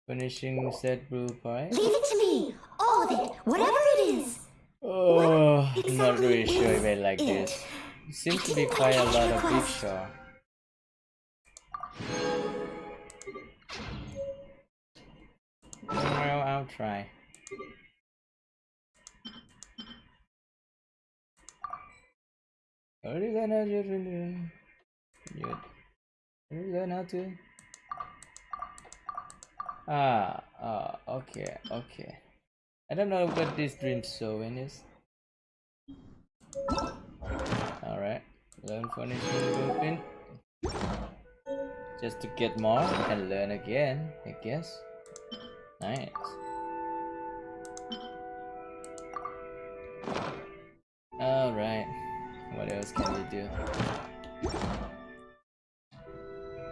Finishing set blue point. Leave it to me! All of it! Whatever it is! Oh, I'm not exactly really sure if I is like it? this. It seems to be didn't quite a catch lot your of big request. shot. Well, I'll try. Are you gonna do it? Are you gonna do? Okay, okay. I don't know what this dream showing is. Alright, learn finishing blueprint. Just to get more and learn again, I guess. Nice. Alright, what else can we do?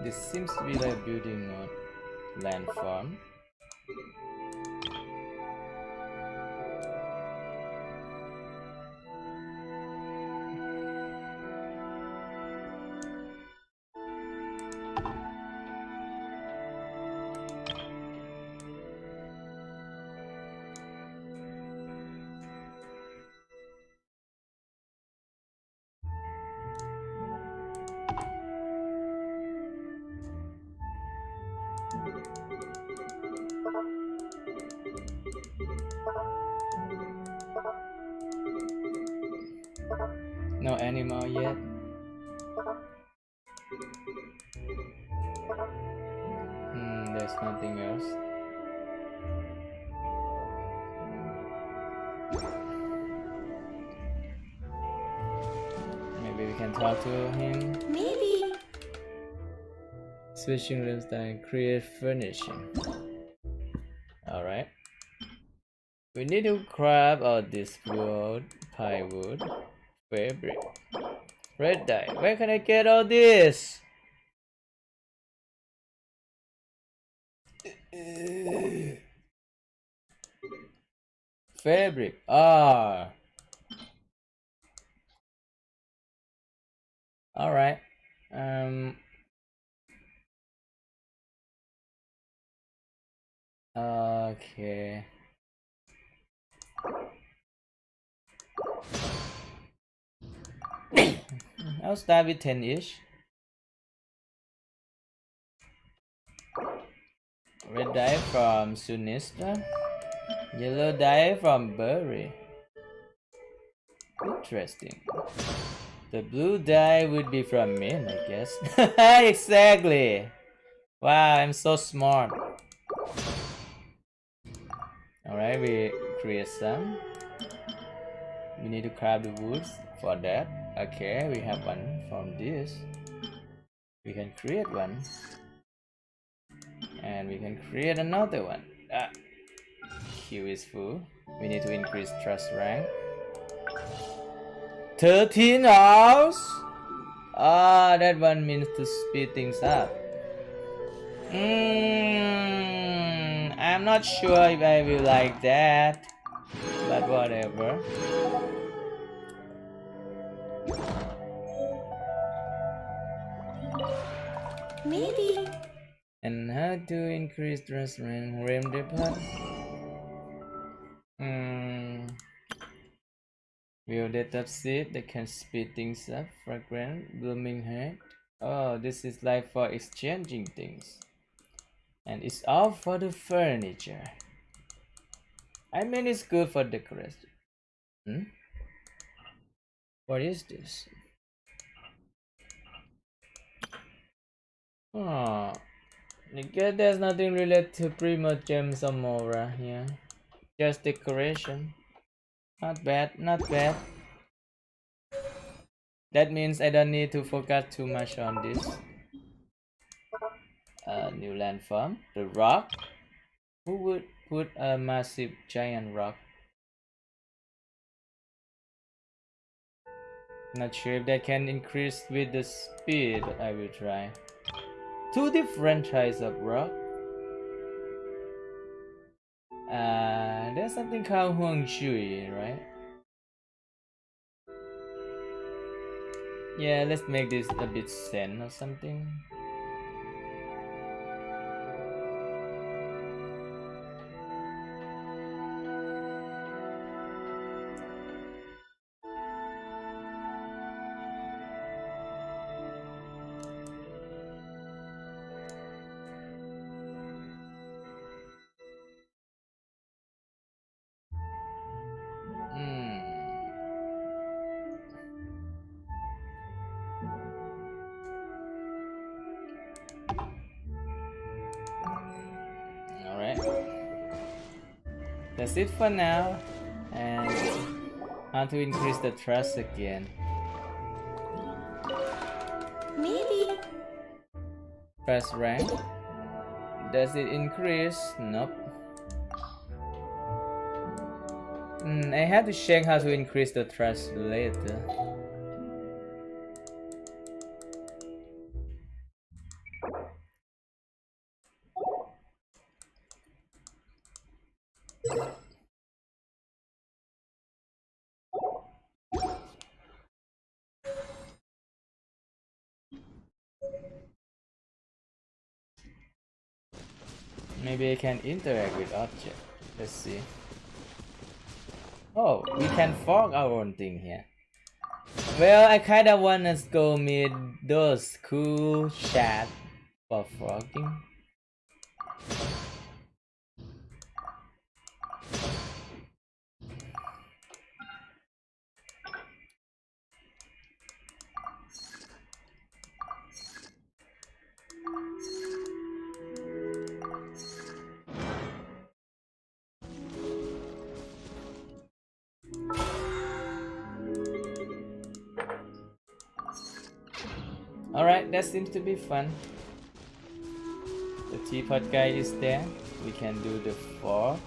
This seems to be like building a land farm. No animal yet. There's nothing else. Maybe we can talk to him. Maybe. Switching lifestyle, create furnishing. Alright. We need to grab out this wood, pine wood, fabric, red dye. Where can I get all this? Fabric. Alright. Okay. I'll start with 10-ish. Red dye from Sunistra. Yellow dye from Berry. Interesting. The blue dye would be from Min, I guess. Exactly. Wow, I'm so smart. Alright, we create some. We need to craft the woods for that. Okay, we have one from this. We can create one. And we can create another one. Queue is full. We need to increase trust rank. 13 hours? That one means to speed things up. I'm not sure if I will like that, but whatever. Maybe. And how to increase trust rank? Rim depot? Violet up seed that can speed things up. Fragrant, blooming head. Oh, this is like for exchanging things. And it's all for the furniture. I mean, it's good for decoration. What is this? I guess there's nothing related to Primo Gems or Mora here. Just decoration. Not bad, not bad. That means I don't need to focus too much on this. New land farm. The rock. Who would put a massive giant rock? Not sure if that can increase with the speed, but I will try. Two different types of rock. There's something called Huang Shui, right? Yeah, let's make this a bit zen or something. Alright. That's it for now. And how to increase the trust again. Maybe. Press rank. Does it increase? Nope. I have to check how to increase the trust later. Maybe I can interact with object. Let's see. Oh, we can fork our own thing here. Well, I kinda wanna go meet those cool chat for forking. Alright, that seems to be fun. The teapot guy is there. We can do the fork.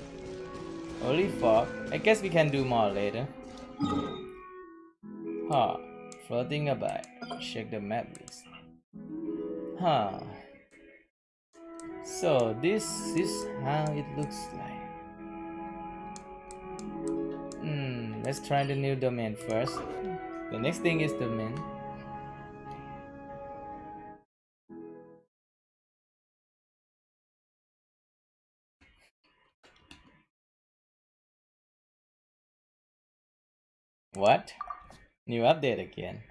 Only fork. I guess we can do more later. Huh. Floating about. Check the map list. Huh. So this is how it looks like. Let's try the new domain first. The next thing is domain. What? New update again.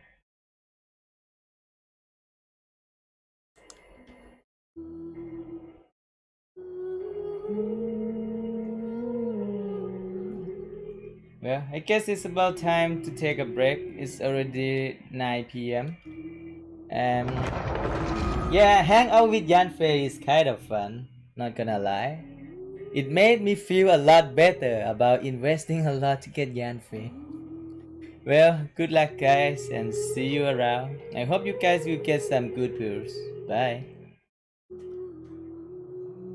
Well, I guess it's about time to take a break. It's already 9 p.m. Yeah, hang out with Yanfei is kind of fun, not gonna lie. It made me feel a lot better about investing a lot to get Yanfei. Well, good luck guys and see you around. I hope you guys will get some good pulls. Bye.